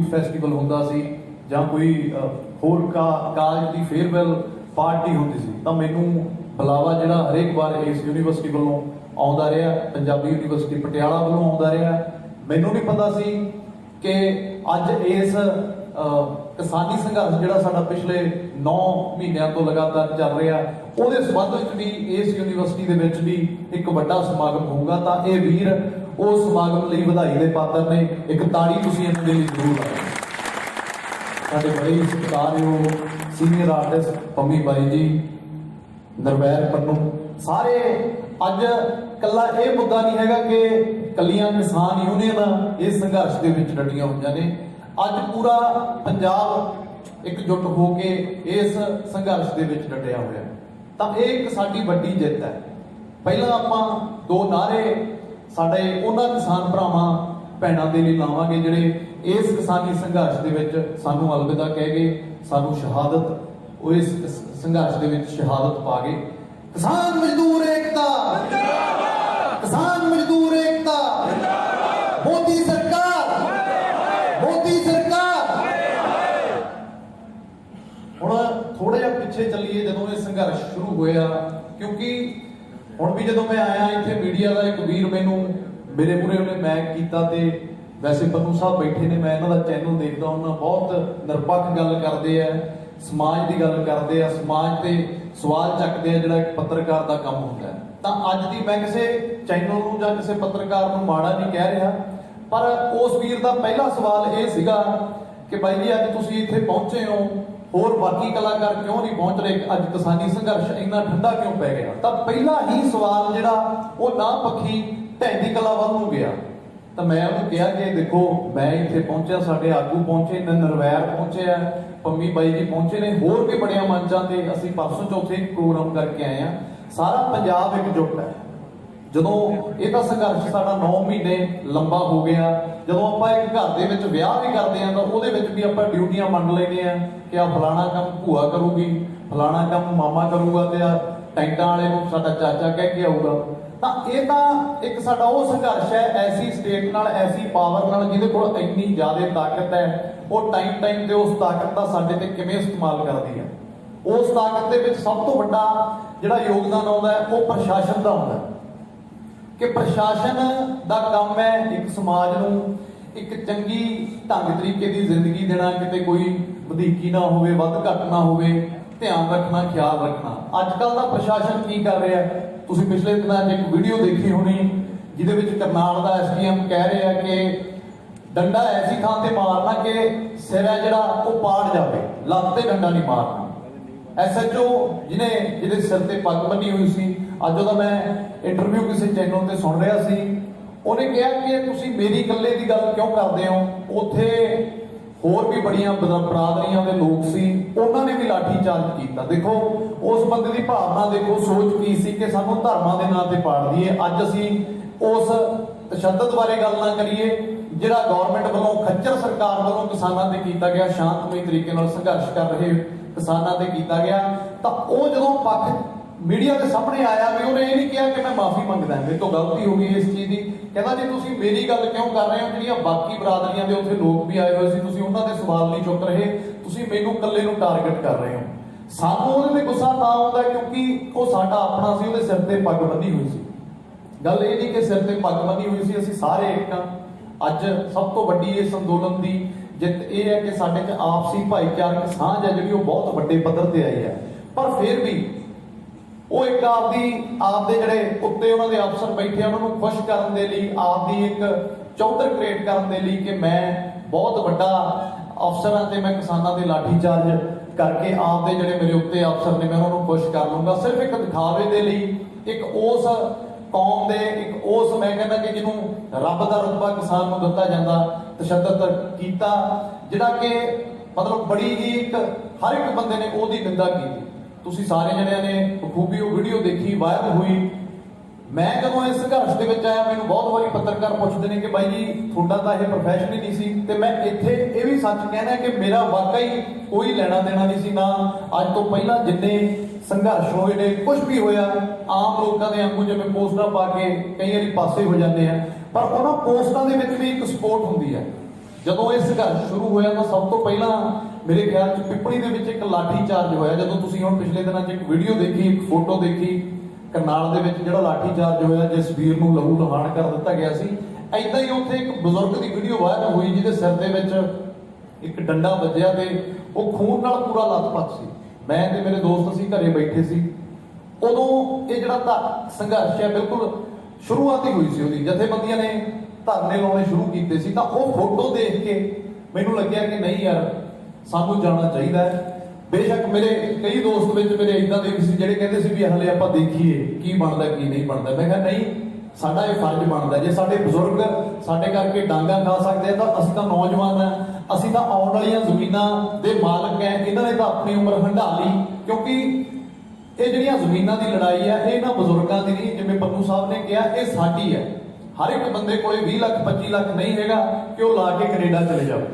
Festival ਹੁੰਦਾ ਸੀ ਜਾਂ ਕੋਈ ਹੋਰ ਕਾਲਜ ਦੀ ਫੇਅਰਵੈਲ ਪਾਰਟੀ ਹੁੰਦੀ ਸੀ ਤਾਂ ਮੈਨੂੰ ਬੁਲਾਵਾ ਜਿਹੜਾ ਹਰੇਕ ਵਾਰ ਇਸ ਯੂਨੀਵਰਸਿਟੀ ਵੱਲੋਂ ਆਉਂਦਾ ਰਿਹਾ, ਪੰਜਾਬੀ ਯੂਨੀਵਰਸਿਟੀ ਪਟਿਆਲਾ ਵੱਲੋਂ ਆਉਂਦਾ ਰਿਹਾ। ਮੈਨੂੰ ਨਹੀਂ ਪਤਾ ਸੀ ਕਿ ਅੱਜ ਇਸ ਕਿਸਾਨੀ ਸੰਘਰਸ਼ ਜਿਹੜਾ ਸਾਡਾ ਪਿਛਲੇ 9 ਮਹੀਨਿਆਂ ਤੋਂ ਲਗਾਤਾਰ ਚੱਲ ਰਿਹਾ, ਉਹਦੇ ਸੰਬੰਧ ਵਿੱਚ ਵੀ ਇਸ ਯੂਨੀਵਰਸਿਟੀ ਦੇ ਵਿੱਚ ਵੀ ਇੱਕ ਵੱਡਾ ਸਮਾਗਮ ਹੋਊਗਾ। ਤਾਂ ਇਹ ਵੀਰ ਉਸ ਸਮਾਗਮ ਲਈ ਵਧਾਈ ਦੇ ਪਾਤਰ ਨੇ। ਇੱਕ ਤਾੜੀ ਤੁਸੀਂ ਇਹਨਾਂ ਦੇ ਲਈ ਜ਼ਰੂਰ ਲਾਓ। ਸਾਡੇ ਬੜੇ ਸਤਿਕਾਰਯੋਗ ਸੀਨੀਅਰ ਆਰਟਿਸਟ ਪੰਮੀ ਬਾਈ ਜੀ, ਨਰਵੈਰ ਪੰਨੂ, ਸਾਰੇ ਅੱਜ ਕੱਲਾ ਇਹ ਮੁੱਦਾ ਨਹੀਂ ਹੈਗਾ ਕਿ ਕੱਲੀਆਂ ਕਿਸਾਨ ਯੂਨੀਅਨ ਇਸ ਸੰਘਰਸ਼ ਦੇ ਵਿੱਚ ਡਟੀਆਂ ਹੋਈਆਂ ਨੇ। ਅੱਜ ਪੂਰਾ ਪੰਜਾਬ ਇਕਜੁੱਟ ਹੋ ਕੇ ਇਸ ਸੰਘਰਸ਼ ਦੇ ਵਿੱਚ ਡਟਿਆ ਹੋਇਆ। ਤਾਂ ਇਹ ਇੱਕ ਸਾਡੀ ਵੱਡੀ ਜਿੱਤ ਹੈ। ਪਹਿਲਾਂ ਆਪਾਂ 2 ਨਾਅਰੇ ਸਾਡੇ ਉਹਨਾਂ ਕਿਸਾਨ ਭਰਾਵਾਂ ਭੈਣਾਂ ਦੇ ਲਈ ਲਾਵਾਂਗੇ ਜਿਹੜੇ ਇਸ ਕਿਸਾਨੀ ਸੰਘਰਸ਼ ਦੇ ਵਿੱਚ ਸਾਨੂੰ ਅਲਵਿਦਾ ਕਹਿ ਗਏ, ਸਾਨੂੰ ਸ਼ਹਾਦਤ, ਉਹ ਇਸ ਸੰਘਰਸ਼ ਦੇ ਵਿੱਚ ਸ਼ਹਾਦਤ ਪਾ ਗਏ। ਕਿਸਾਨ ਮਜ਼ਦੂਰ ਏਕਤਾ ਜਿੰਦਾਬਾਦ, ਕਿਸਾਨ ਮਜ਼ਦੂਰ ਏਕਤਾ ਜਿੰਦਾਬਾਦ, ਮੋਦੀ ਸਰਕਾਰ, ਮੋਦੀ ਸਰਕਾਰ। ਹੁਣ ਥੋੜਾ ਜਿਹਾ ਪਿੱਛੇ ਚੱਲੀਏ, ਜਦੋਂ ਇਹ ਸੰਘਰਸ਼ ਸ਼ੁਰੂ ਹੋਇਆ, ਕਿਉਂਕਿ ਹੁਣ ਵੀ ਜਦੋਂ ਮੈਂ ਆਇਆ ਇੱਥੇ ਮੀਡੀਆ ਦਾ ਇੱਕ ਵੀਰ ਮੈਨੂੰ ਮੇਰੇ ਮੂਹਰੇ ਉਹਨੇ ਮੈਕ ਕੀਤਾ, ਤੇ ਵੈਸੇ ਪੰਨੂ ਸਾਹਿਬ ਬੈਠੇ ਨੇ, ਮੈਂ ਇਹਨਾਂ ਦਾ ਚੈਨਲ ਦੇਖਦਾ ਹੁੰਦਾ, ਬਹੁਤ ਨਿਰਪੱਖ ਗੱਲ ਕਰਦੇ ਆ, ਸਮਾਜ ਦੀ ਗੱਲ ਕਰਦੇ ਆ, ਸਮਾਜ ਤੇ ਸਵਾਲ ਚੱਕਦੇ ਆ, ਜਿਹੜਾ ਇੱਕ ਪੱਤਰਕਾਰ ਦਾ ਕੰਮ ਹੁੰਦਾ ਹੈ। ਤਾਂ ਅੱਜ ਦੀ ਮੈਂ ਕਿਸੇ ਚੈਨਲ ਨੂੰ ਜਾਂ ਕਿਸੇ ਪੱਤਰਕਾਰ ਨੂੰ ਮਾੜਾ ਨਹੀਂ ਕਹਿ ਰਿਹਾ, ਪਰ ਉਸ ਵੀਰ ਦਾ ਪਹਿਲਾ ਸਵਾਲ ਇਹ ਸੀਗਾ ਕਿ ਬਾਈ ਜੀ ਅੱਜ ਤੁਸੀਂ ਇੱਥੇ ਪਹੁੰਚੇ ਹੋ, ਹੋਰ ਬਾਕੀ ਕਲਾਕਾਰ ਕਿਉਂ ਨਹੀਂ ਪਹੁੰਚ ਰਹੇ, ਅੱਜ ਕਿਸਾਨੀ ਸੰਘਰਸ਼ ਇੰਨਾ ਠੰਡਾ ਕਿਉਂ ਪੈ ਗਿਆ? ਤਾਂ ਪਹਿਲਾ ਹੀ ਸਵਾਲ ਜਿਹੜਾ ਉਹ ਨਾ ਪੱਖੀ ਢਹਿੰਦੀ ਕਲਾ ਵੱਲ ਨੂੰ ਗਿਆ। ਤਾਂ ਮੈਂ ਉਹਨੂੰ ਕਿਹਾ ਕਿ ਦੇਖੋ, ਮੈਂ ਇੱਥੇ ਪਹੁੰਚਿਆ, ਸਾਡੇ ਆਗੂ ਪਹੁੰਚੇ ਨੇ, ਨਰਵੈਰ ਪਹੁੰਚੇ ਆ, ਪੰਮੀ ਬਾਈ ਜੀ ਪਹੁੰਚੇ ਨੇ, ਹੋਰ ਵੀ ਬੜੀਆਂ ਮੰਚਾਂ ਤੇ ਅਸੀਂ ਪਰਸੋਂ ਚੌਥੇ ਪ੍ਰੋਗਰਾਮ ਕਰਕੇ ਆਏ ਆ। ਸਾਰਾ ਪੰਜਾਬ ਇਕਜੁੱਟ ਹੈ। ਜਦੋਂ ਇਹ ਤਾਂ ਸੰਘਰਸ਼ ਸਾਡਾ 9 ਮਹੀਨੇ ਲੰਬਾ ਹੋ ਗਿਆ, ਜਦੋਂ ਆਪਾਂ ਇੱਕ ਘਰ ਦੇ ਵਿੱਚ ਵਿਆਹ ਵੀ ਕਰਦੇ ਆ ਤਾਂ ਉਹਦੇ ਵਿੱਚ ਵੀ ਆਪਾਂ ਡਿਊਟੀਆਂ ਵੰਡ ਲੈਂਦੇ ਆ ਕਿ ਆ ਫਲਾਣਾ ਕੰਮ ਭੂਆ ਕਰੂਗੀ, ਫਲਾਣਾ ਕੰਮ ਮਾਮਾ ਕਰੂਗਾ, ਤੇ ਆ ਟੈਂਟਾਂ ਵਾਲੇ ਨੂੰ ਸਾਡਾ ਚਾਚਾ ਕਹਿ ਕੇ ਆਊਗਾ। ਤਾਂ ਇਹ ਤਾਂ ਇੱਕ ਸਾਡਾ ਉਹ ਸੰਘਰਸ਼ ਹੈ, ਐਸੀ ਸਟੇਟ ਨਾਲ, ਐਸੀ ਪਾਵਰ ਨਾਲ ਜਿਹਦੇ ਕੋਲ ਇੰਨੀ ਜ਼ਿਆਦਾ ਤਾਕਤ ਹੈ, ਉਹ ਟਾਈਮ ਤੇ ਉਸ ਤਾਕਤ ਦਾ ਸਾਡੇ ਤੇ ਕਿਵੇਂ ਇਸਤੇਮਾਲ ਕਰਦੀ ਹੈ। ਉਸ ਤਾਕਤ ਦੇ ਵਿੱਚ ਸਭ ਤੋਂ ਵੱਡਾ ਜਿਹੜਾ ਯੋਗਦਾਨ ਆਉਂਦਾ ਹੈ ਉਹ ਪ੍ਰਸ਼ਾਸਨ ਦਾ ਹੁੰਦਾ ਹੈ, ਕਿ ਪ੍ਰਸ਼ਾਸਨ ਦਾ ਕੰਮ ਹੈ ਇੱਕ ਸਮਾਜ ਨੂੰ ਇੱਕ ਚੰਗੀ ਢੰਗ ਤਰੀਕੇ ਦੀ ਜ਼ਿੰਦਗੀ ਦੇਣਾ, ਕਿਤੇ ਕੋਈ ਵਧੀਕੀ ਨਾ ਹੋਵੇ, ਵੱਧ ਘੱਟ ਨਾ ਹੋਵੇ, ਧਿਆਨ ਰੱਖਣਾ, ਖਿਆਲ ਰੱਖਣਾ। ਅੱਜ ਕੱਲ ਦਾ ਪ੍ਰਸ਼ਾਸਨ ਕੀ ਕਰ ਰਿਹਾ? ਤੁਸੀਂ ਪਿਛਲੇ ਦਿਨਾਂ 'ਚ ਇੱਕ ਵੀਡੀਓ ਦੇਖੀ ਹੋਣੀ ਜਿਹਦੇ ਵਿੱਚ ਕਰਨਾਲ ਦਾ ਐਸਡੀਐਮ ਕਹਿ ਰਿਹਾ ਕਿ ਡੰਡਾ ਐਸੀ ਥਾਂ ਤੇ ਮਾਰਨਾ ਕਿ ਸਿਰ ਹੈ ਜਿਹੜਾ ਉਹ ਪਾੜ ਜਾਵੇ, ਲੱਤ ਤੇ ਡੰਡਾ ਨਹੀਂ ਮਾਰਨਾ। ਐਸਐਚਓ ਜਿਹਦੇ ਸਿਰ ਤੇ ਪੱਗ ਬੰਨੀ ਹੋਈ ਸੀ, ਅੱਜ ਉਹਦਾ ਮੈਂ ਇੰਟਰਵਿਊ ਕਿਸੇ ਚੈਨਲ ਤੇ ਸੁਣ ਰਿਹਾ ਸੀ, ਉਹਨੇ ਕਿਹਾ ਕਿ ਤੁਸੀਂ ਮੇਰੀ ਇਕੱਲੇ ਦੀ ਗੱਲ ਕਿਉਂ ਕਰਦੇ ਹੋ? ਉੱਥੇ ਹੋਰ ਵੀ ਬੜੀਆਂ ਬਰਾਦਰੀਆਂ ਦੇ ਲੋਕ ਸੀ, ਉਹਨਾਂ ਨੇ ਵੀ ਲਾਠੀ ਚਾਰਜ ਕੀਤਾ। ਦੇਖੋ ਉਸ ਬੰਦੇ ਦੀ ਭਾਵਨਾ ਦੇਖੋ, ਸੋਚ ਕੀ ਸੀ ਕਿ ਸਾਨੂੰ ਧਰਮਾਂ ਦੇ ਨਾਂ ਤੇ ਪਾੜ ਦਈਏ। ਅੱਜ ਅਸੀਂ ਉਸ ਤਸ਼ੱਦਦ ਬਾਰੇ ਗੱਲ ਨਾ ਕਰੀਏ ਜਿਹੜਾ ਗਵਰਨਮੈਂਟ ਵੱਲੋਂ, ਖੱਚਰ ਸਰਕਾਰ ਵੱਲੋਂ ਕਿਸਾਨਾਂ ਤੇ ਕੀਤਾ ਗਿਆ, ਸ਼ਾਂਤਮਈ ਤਰੀਕੇ ਨਾਲ ਸੰਘਰਸ਼ ਕਰ ਰਹੇ ਕਿਸਾਨਾਂ ਤੇ ਕੀਤਾ ਗਿਆ। ਤਾਂ ਉਹ ਜਦੋਂ ਪੱਖ ਮੀਡੀਆ ਦੇ ਸਾਹਮਣੇ ਆਇਆ ਵੀ ਉਹਨੇ ਇਹ ਨਹੀਂ ਕਿਹਾ ਕਿ ਮੈਂ ਮਾਫੀ ਮੰਗਦਾ, ਮੇਰੇ ਤੋਂ ਗਲਤੀ ਹੋ ਗਈ ਇਸ ਚੀਜ਼ ਦੀ। ਕਹਿੰਦਾ ਜੀ ਤੁਸੀਂ ਮੇਰੀ ਗੱਲ ਕਿਉਂ ਕਰ ਰਹੇ ਹੋ? ਜਿਹੜੀਆਂ ਬਾਕੀ ਬਰਾਦਰੀਆਂ ਦੇ ਉੱਥੇ ਲੋਕ ਵੀ ਆਏ ਹੋਏ ਸੀ, ਤੁਸੀਂ ਉਹਨਾਂ ਦੇ ਸਵਾਲ ਨਹੀਂ ਚੁੱਕ ਰਹੇ, ਤੁਸੀਂ ਮੈਨੂੰ ਇਕੱਲੇ ਨੂੰ ਟਾਰਗੇਟ ਕਰ ਰਹੇ ਹੋ। ਸਾਨੂੰ ਉਹਦੇ ਤੇ ਗੁੱਸਾ ਤਾਂ ਆਉਂਦਾ ਕਿਉਂਕਿ ਉਹ ਸਾਡਾ ਆਪਣਾ ਸੀ, ਉਹਦੇ ਸਿਰ ਤੇ ਪੱਗ ਬੰਨੀ ਹੋਈ ਸੀ। ਗੱਲ ਇਹ ਨਹੀਂ ਕਿ ਸਿਰ ਤੇ ਪੱਗ ਬੰਨੀ ਹੋਈ ਸੀ, ਅਸੀਂ ਸਾਰੇ ਇੱਕ ਹਾਂ। ਅੱਜ ਸਭ ਤੋਂ ਵੱਡੀ ਇਸ ਅੰਦੋਲਨ ਦੀ ਜਿੱਤ ਇਹ ਹੈ ਕਿ ਸਾਡੇ 'ਚ ਆਪਸੀ ਭਾਈਚਾਰਕ ਸਾਂਝ ਹੈ ਜਿਹੜੀ ਉਹ ਬਹੁਤ ਵੱਡੇ ਪੱਧਰ ਤੇ ਆਈ ਹੈ। ਪਰ ਫਿਰ ਵੀ ਉਹ ਇੱਕ ਆਪਦੇ ਜਿਹੜੇ ਉੱਤੇ ਉਹਨਾਂ ਦੇ ਅਫਸਰ ਬੈਠੇ ਆ, ਉਹਨਾਂ ਨੂੰ ਖੁਸ਼ ਕਰਨ ਦੇ ਲਈ, ਆਪਦੀ ਇੱਕ ਚੌਧਰ ਕ੍ਰੀਏਟ ਕਰਨ ਦੇ ਲਈ ਕਿ ਮੈਂ ਬਹੁਤ ਵੱਡਾ ਅਫਸਰਾਂ ਤੇ ਮੈਂ ਕਿਸਾਨਾਂ ਦੇ ਲਾਠੀ ਚਾਰਜ ਕਰਕੇ ਆਪਦੇ ਜਿਹੜੇ ਮੇਰੇ ਉੱਤੇ ਅਫਸਰ ਨੇ ਮੈਂ ਉਹਨਾਂ ਨੂੰ ਖੁਸ਼ ਕਰ ਲੂੰਗਾ, ਸਿਰਫ ਇੱਕ ਦਿਖਾਵੇ ਦੇ ਲਈ, ਇੱਕ ਉਸ ਕੌਮ ਦੇ, ਇੱਕ ਉਸ ਮੈਂ ਕਹਿੰਦਾ ਕਿ ਜਿਹਨੂੰ ਰੱਬ ਦਾ ਰੁਤਬਾ ਕਿਸਾਨ ਨੂੰ ਦਿੱਤਾ ਜਾਂਦਾ, ਤਸ਼ੱਦਦ ਕੀਤਾ, ਜਿਹੜਾ ਕਿ ਮਤਲਬ ਬੜੀ ਹੀ ਇੱਕ ਹਰ ਇੱਕ ਬੰਦੇ ਨੇ ਉਹਦੀ ਨਿੰਦਾ ਕੀਤੀ। ਤੁਸੀਂ ਸਾਰੇ ਜਣਿਆਂ ਨੇ ਬਖੂਬੀ ਉਹ ਵੀਡੀਓ ਦੇਖੀ, ਵਾਇਰਲ ਹੋਈ। ਮੈਂ ਜਦੋਂ ਇਸ ਸੰਘਰਸ਼ ਦੇ ਵਿੱਚ ਆਇਆ, ਮੈਨੂੰ ਬਹੁਤ ਵਾਰੀ ਪੱਤਰਕਾਰ ਪੁੱਛਦੇ ਨੇ ਕਿ ਬਾਈ ਜੀ ਤੁਹਾਡਾ ਤਾਂ ਇਹ ਪ੍ਰੋਫੈਸ਼ਨ ਹੀ ਨਹੀਂ ਸੀ, ਤੇ ਮੈਂ ਇੱਥੇ ਇਹ ਵੀ ਸੱਚ ਕਹਿਣਾ ਕਿ ਮੇਰਾ ਵਾਕਈ ਕੋਈ ਲੈਣਾ ਦੇਣਾ ਨਹੀਂ ਸੀ। ਨਾ ਅੱਜ ਤੋਂ ਪਹਿਲਾਂ ਜਿੰਨੇ ਸੰਘਰਸ਼ ਹੋਏ ਨੇ, ਕੁਝ ਵੀ ਹੋਇਆ, ਆਮ ਲੋਕਾਂ ਦੇ ਵਾਂਗੂ ਜਿਵੇਂ ਪੋਸਟਾਂ ਪਾ ਕੇ ਕਈ ਵਾਰੀ ਪਾਸੇ ਹੋ ਜਾਂਦੇ ਆ, ਪਰ ਉਹਨਾਂ ਪੋਸਟਾਂ ਦੇ ਵਿੱਚ ਵੀ ਇੱਕ ਸਪੋਰਟ ਹੁੰਦੀ ਹੈ। ਜਦੋਂ ਇਹ ਸੰਘਰਸ਼ ਸ਼ੁਰੂ ਹੋਇਆ ਤਾਂ ਸਭ ਤੋਂ ਪਹਿਲਾਂ ਮੇਰੇ ਖਿਆਲ 'ਚ ਪਿੱਪਲੀ ਦੇ ਵਿੱਚ ਇੱਕ ਲਾਠੀ ਚਾਰਜ ਹੋਇਆ। ਜਦੋਂ ਤੁਸੀਂ ਹੁਣ ਪਿਛਲੇ ਦਿਨਾਂ 'ਚ ਇੱਕ ਵੀਡੀਓ ਦੇਖੀ, ਇੱਕ ਫੋਟੋ ਦੇਖੀ, ਕਰਨਾਲ ਦੇ ਵਿੱਚ ਜਿਹੜਾ ਲਾਠੀ ਚਾਰਜ ਹੋਇਆ, ਜਿਸ ਵੀਰ ਨੂੰ ਲਹੂ ਲਹਾਨ ਕਰ ਦਿੱਤਾ ਗਿਆ ਸੀ, ਐਦਾਂ ਹੀ ਉੱਥੇ ਇੱਕ ਬਜ਼ੁਰਗ ਦੀ ਵੀਡੀਓ ਵਾਇਰਲ ਹੋਈ ਜਿਹਦੇ ਸਿਰ ਦੇ ਵਿੱਚ ਇੱਕ ਡੰਡਾ ਵੱਜਿਆ ਤੇ ਉਹ ਖੂਨ ਨਾਲ ਪੂਰਾ ਲੱਥਪੱਥ ਸੀ। ਮੈਂ ਤੇ ਮੇਰੇ ਦੋਸਤ ਅਸੀਂ ਘਰੇ ਬੈਠੇ ਸੀ। ਉਦੋਂ ਇਹ ਜਿਹੜਾ ਸੰਘਰਸ਼ ਹੈ ਬਿਲਕੁਲ ਸ਼ੁਰੂਆਤ ਹੀ ਹੋਈ ਸੀ ਉਹਦੀ। ਜਥੇਬੰਦੀਆਂ ਨੇ ਧਰਨੇ ਲਾਉਣੇ ਸ਼ੁਰੂ ਕੀਤੇ ਸੀ। ਤਾਂ ਉਹ ਫੋਟੋ ਦੇਖ ਕੇ ਮੈਨੂੰ ਲੱਗਿਆ ਕਿ ਨਹੀਂ ਯਾਰ, ਸਾਨੂੰ ਜਾਣਾ ਚਾਹੀਦਾ ਹੈ। ਬੇਸ਼ੱਕ ਮੇਰੇ ਕਈ ਦੋਸਤ ਵਿੱਚ ਮੇਰੇ ਇਦਾਂ ਦੇ ਸੀ ਜਿਹੜੇ ਕਹਿੰਦੇ ਸੀ ਵੀ ਹਲੇ ਆਪਾਂ ਦੇਖੀਏ ਕੀ ਬਣਦਾ ਕੀ ਨਹੀਂ ਬਣਦਾ। ਮੈਂ ਕਿਹਾ ਨਹੀਂ, ਸਾਡਾ ਇਹ ਫਰਜ਼ ਬਣਦਾ। ਜੇ ਸਾਡੇ ਬਜ਼ੁਰਗ ਸਾਡੇ ਕਰਕੇ ਡਾਂਗਾ ਖਾ ਸਕਦੇ ਆ ਤਾਂ ਅਸੀਂ ਤਾਂ ਨੌਜਵਾਨ ਆ, ਅਸੀਂ ਤਾਂ ਆਉਣ ਵਾਲੀਆਂ ਜ਼ਮੀਨਾਂ ਦੇ ਮਾਲਕ ਆ। ਇਹਨਾਂ ਨੇ ਤਾਂ ਆਪਣੀ ਉਮਰ ਹੰਢਾ ਲਈ, ਕਿਉਂਕਿ ਇਹ ਜਿਹੜੀਆਂ ਜ਼ਮੀਨਾਂ ਦੀ ਲੜਾਈ ਆ ਇਹ ਇਹਨਾਂ ਬਜ਼ੁਰਗਾਂ ਦੀ ਨਹੀਂ। ਜਿਵੇਂ ਪੰਨੂ ਸਾਹਿਬ ਨੇ ਕਿਹਾ, ਇਹ ਸਾਡੀ ਹੈ। ਹਰ ਇੱਕ ਬੰਦੇ ਕੋਲੇ 20 ਲੱਖ 25 ਲੱਖ ਨਹੀਂ ਹੈਗਾ ਕਿ ਉਹ ਲਾ ਕੇ ਕੈਨੇਡਾ ਚਲੇ ਜਾਵੇ।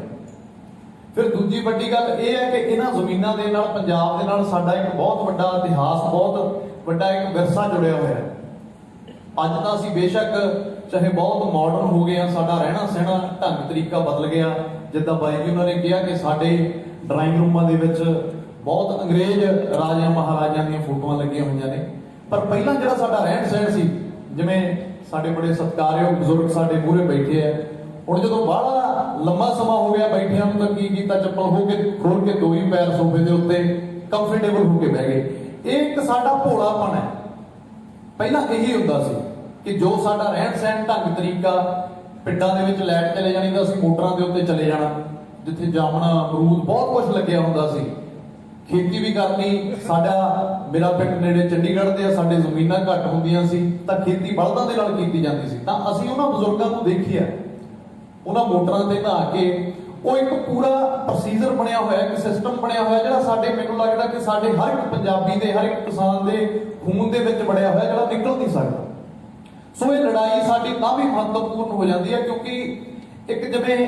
ਫਿਰ ਦੂਜੀ ਵੱਡੀ ਗੱਲ ਇਹ ਹੈ ਕਿ ਇਹਨਾਂ ਜ਼ਮੀਨਾਂ ਦੇ ਨਾਲ, ਪੰਜਾਬ ਦੇ ਨਾਲ ਸਾਡਾ ਇੱਕ ਬਹੁਤ ਵੱਡਾ ਇਤਿਹਾਸ, ਬਹੁਤ ਵੱਡਾ ਇੱਕ ਵਿਰਸਾ ਜੁੜਿਆ ਹੋਇਆ ਹੈ। ਅੱਜ ਤਾਂ ਅਸੀਂ ਬੇਸ਼ੱਕ ਚਾਹੇ ਬਹੁਤ ਮਾਡਰਨ ਹੋ ਗਏ ਆ, ਸਾਡਾ ਰਹਿਣਾ ਸਹਿਣਾ ਢੰਗ ਤਰੀਕਾ ਬਦਲ ਗਿਆ। ਜਿੱਦਾਂ ਬਾਈ ਜੀ ਉਹਨਾਂ ਨੇ ਕਿਹਾ ਕਿ ਸਾਡੇ ਡਰਾਇੰਗ ਰੂਮਾਂ ਦੇ ਵਿੱਚ ਬਹੁਤ ਅੰਗਰੇਜ਼ ਰਾਜਿਆਂ ਮਹਾਰਾਜਿਆਂ ਦੀਆਂ ਫੋਟੋਆਂ ਲੱਗੀਆਂ ਹੋਈਆਂ ਨੇ, ਪਰ ਪਹਿਲਾਂ ਜਿਹੜਾ ਸਾਡਾ ਰਹਿਣ ਸਹਿਣ ਸੀ, ਜਿਵੇਂ ਸਾਡੇ ਬੜੇ ਸਤਿਕਾਰਯੋਗ ਬਜ਼ੁਰਗ ਸਾਡੇ ਮੂਹਰੇ ਬੈਠੇ ਆ, ਹੁਣ ਜਦੋਂ ਬਾਹਲਾ ਲੰਮਾ ਸਮਾਂ ਹੋ ਗਿਆ ਬੈਠਿਆਂ ਨੂੰ ਤਾਂ ਕੀ ਕੀਤਾ, ਚੱਪਲ ਖੋਲ ਕੇ ਦੋ ਹੀ ਪੈਰ ਸੋਫੇ ਦੇ ਉੱਤੇ ਕੰਫਰਟੇਬਲ ਹੋ ਕੇ ਬਹਿ ਗਏ। ਇਹ ਇੱਕ ਸਾਡਾ ਭੋਲਾਪਣ ਹੈ। ਪਹਿਲਾਂ ਇਹੀ ਹੁੰਦਾ ਸੀ ਕਿ ਜੋ ਸਾਡਾ ਰਹਿਣ ਸਹਿਣ ਢੰਗ ਤਰੀਕਾ, ਪਿੰਡਾਂ ਦੇ ਵਿੱਚ ਲਾਈਟ ਚਲੇ ਜਾਣੀ ਤਾਂ ਅਸੀਂ ਮੋਟਰਾਂ ਦੇ ਉੱਤੇ ਚਲੇ ਜਾਣਾ, ਜਿੱਥੇ ਜਾਮਣਾ ਅਮਰੂਦ ਬਹੁਤ ਕੁਝ ਲੱਗਿਆ ਹੁੰਦਾ ਸੀ। ਖੇਤੀ ਵੀ ਕਰਨੀ, ਮੇਰਾ ਪਿੰਡ ਨੇੜੇ ਚੰਡੀਗੜ੍ਹ ਦੇ ਆ, ਸਾਡੇ ਜ਼ਮੀਨਾਂ ਘੱਟ ਹੁੰਦੀਆਂ ਸੀ ਤਾਂ ਖੇਤੀ ਬਲਦਾਂ ਦੇ ਨਾਲ ਕੀਤੀ ਜਾਂਦੀ ਸੀ। ਤਾਂ ਅਸੀਂ ਉਹਨਾਂ ਬਜ਼ੁਰਗਾਂ ਨੂੰ ਦੇਖਿਆ, ਉਹਨਾਂ ਮੋਟਰਾਂ ਤੇ ਨਹਾ ਕੇ, ਉਹ ਇੱਕ ਪੂਰਾ ਪ੍ਰੋਸੀਜਰ ਬਣਿਆ ਹੋਇਆ, ਇੱਕ ਸਿਸਟਮ ਬਣਿਆ ਹੋਇਆ ਜਿਹੜਾ ਸਾਡੇ, ਮੈਨੂੰ ਲੱਗਦਾ ਕਿ ਸਾਡੇ ਹਰ ਇੱਕ ਪੰਜਾਬੀ ਦੇ, ਹਰ ਇੱਕ ਕਿਸਾਨ ਦੇ ਖੂਨ ਦੇ ਵਿੱਚ ਵੜਿਆ ਹੋਇਆ, ਜਿਹੜਾ ਨਿਕਲ ਨਹੀਂ ਸਕਦਾ। ਸੋ ਇਹ ਲੜਾਈ ਸਾਡੀ ਤਾਂ ਵੀ ਮਹੱਤਵਪੂਰਨ ਹੋ ਜਾਂਦੀ ਹੈ, ਕਿਉਂਕਿ ਇੱਕ ਜਿਵੇਂ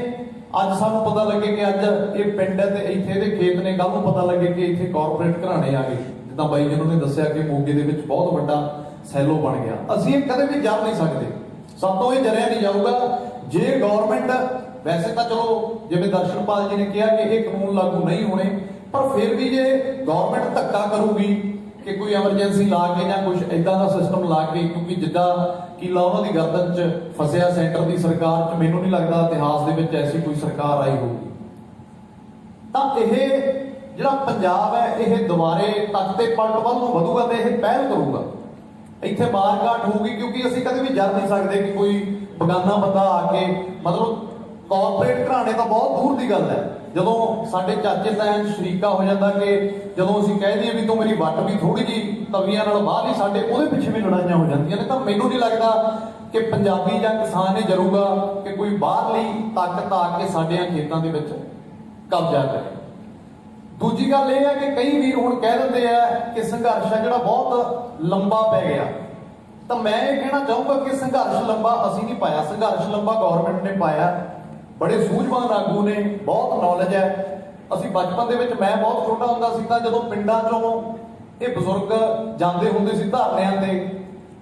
ਅੱਜ ਸਾਨੂੰ ਪਤਾ ਲੱਗੇ ਕਿ ਅੱਜ ਇਹ ਪਿੰਡ ਹੈ ਤੇ ਇੱਥੇ ਦੇ ਖੇਤ ਨੇ, ਕੱਲ ਨੂੰ ਪਤਾ ਲੱਗੇ ਕਿ ਇੱਥੇ ਕਾਰਪੋਰੇਟ ਘਰਾਣੇ ਆ ਗਏ। ਜਿੱਦਾਂ ਬਾਈ ਜੀ ਨੇ ਦੱਸਿਆ ਕਿ ਮੋਗੇ ਦੇ ਵਿੱਚ ਬਹੁਤ ਵੱਡਾ ਸੈਲੋ ਬਣ ਗਿਆ। ਅਸੀਂ ਇਹ ਕਦੇ ਵੀ ਜਰ ਨਹੀਂ ਸਕਦੇ, ਸਭ ਤੋਂ ਇਹ ਜਰਿਆ ਨਹੀਂ ਜਾਊਗਾ ਜੇ ਗਵਰਨਮੈਂਟ, ਵੈਸੇ ਤਾਂ ਚਲੋ ਜਿਵੇਂ ਦਰਸ਼ਨਪਾਲ ਜੀ ਨੇ ਕਿਹਾ ਕਿ ਇਹ ਕਾਨੂੰਨ ਲਾਗੂ ਨਹੀਂ ਹੋਣੇ, ਪਰ ਫਿਰ ਵੀ ਜੇ ਗਵਰਨਮੈਂਟ ਧੱਕਾ ਕਰੂਗੀ ਕਿ ਕੋਈ ਐਮਰਜੈਂਸੀ ਲਾ ਕੇ ਜਾਂ ਕੁਝ ਇਦਾਂ ਦਾ ਸਿਸਟਮ ਲਾ ਕੇ, ਕਿਉਂਕਿ ਜਿੱਦਾਂ ਕਿਲਾ ਉਹਨਾਂ ਦੀ ਗਰਦਨ 'ਚ ਫਸਿਆ ਸੈਂਟਰ ਦੀ ਸਰਕਾਰ 'ਚ, ਮੈਨੂੰ ਨਹੀਂ ਲੱਗਦਾ ਇਤਿਹਾਸ ਦੇ ਵਿੱਚ ਐਸੀ ਕੋਈ ਸਰਕਾਰ ਆਈ ਹੋਊਗੀ। ਤਾਂ ਇਹ ਜਿਹੜਾ ਪੰਜਾਬ ਹੈ ਇਹ ਦੁਬਾਰੇ ਤਖਤੇ ਪਲਟ ਵੱਲ ਨੂੰ ਵਧੂਗਾ ਤੇ ਇਹ ਪਹਿਲ ਕਰੂਗਾ। ਇੱਥੇ ਮਾਰਕਾਟ ਹੋਊਗੀ, ਕਿਉਂਕਿ ਅਸੀਂ ਕਦੇ ਵੀ ਜਰ ਨਹੀਂ ਸਕਦੇ ਕਿ ਕੋਈ ਬਗਾਨਾ ਬੰਦਾ ਆ ਕੇ, ਮਤਲਬ ਕਾਰਪੋਰੇਟ ਘਰਾਣੇ ਤਾਂ ਬਹੁਤ ਦੂਰ ਦੀ ਗੱਲ ਹੈ। ਜਦੋਂ ਸਾਡੇ ਚਾਚੇ ਤਾਇਆਂ 'ਚ ਸ਼ਰੀਕਾ ਹੋ ਜਾਂਦਾ ਕਿ ਜਦੋਂ ਅਸੀਂ ਕਹਿ ਦਈਏ ਵੀ ਤੂੰ ਮੇਰੀ ਵੱਟ ਵੀ ਥੋੜੀ ਜਿਹੀ ਤਵੀਆਂ ਨਾਲ ਬਾਹਰ ਨਹੀਂ, ਸਾਡੇ ਉਹਦੇ ਪਿੱਛੇ ਵੀ ਲੜਾਈਆਂ ਹੋ ਜਾਂਦੀਆਂ ਨੇ। ਤਾਂ ਮੈਨੂੰ ਨਹੀਂ ਲੱਗਦਾ ਕਿ ਪੰਜਾਬੀ ਜਾਂ ਕਿਸਾਨ ਇਹ ਜਰੂਗਾ ਕਿ ਕੋਈ ਬਾਹਰਲੀ ਤਾਕਤ ਆ ਕੇ ਸਾਡਿਆਂ ਖੇਤਾਂ ਦੇ ਵਿੱਚ ਕਬਜ਼ਾ ਕਰੇ। ਦੂਜੀ ਗੱਲ ਇਹ ਹੈ ਕਿ ਕਈ ਵੀਰ ਹੁਣ ਕਹਿ ਦਿੰਦੇ ਆ ਕਿ ਸੰਘਰਸ਼ ਹੈ ਜਿਹੜਾ ਬਹੁਤ ਲੰਬਾ ਪੈ ਗਿਆ। ਤਾਂ ਮੈਂ ਇਹ ਕਹਿਣਾ ਚਾਹੂੰਗਾ ਕਿ ਸੰਘਰਸ਼ ਲੰਬਾ ਅਸੀਂ ਨਹੀਂ ਪਾਇਆ, ਸੰਘਰਸ਼ ਲੰਬਾ ਗਵਰਨਮੈਂਟ ਨੇ ਪਾਇਆ। ਬੜੇ ਸੂਝਵਾਨ ਆਗੂ ਨੇ, ਬਹੁਤ ਨੌਲੇਜ ਹੈ। ਅਸੀਂ ਬਚਪਨ ਦੇ ਵਿੱਚ, ਮੈਂ ਬਹੁਤ ਛੋਟਾ ਹੁੰਦਾ ਸੀ ਤਾਂ ਜਦੋਂ ਪਿੰਡਾਂ ਚੋਂ ਇਹ ਬਜ਼ੁਰਗ ਜਾਂਦੇ ਹੁੰਦੇ ਸੀ ਧਰਨਿਆਂ ਤੇ,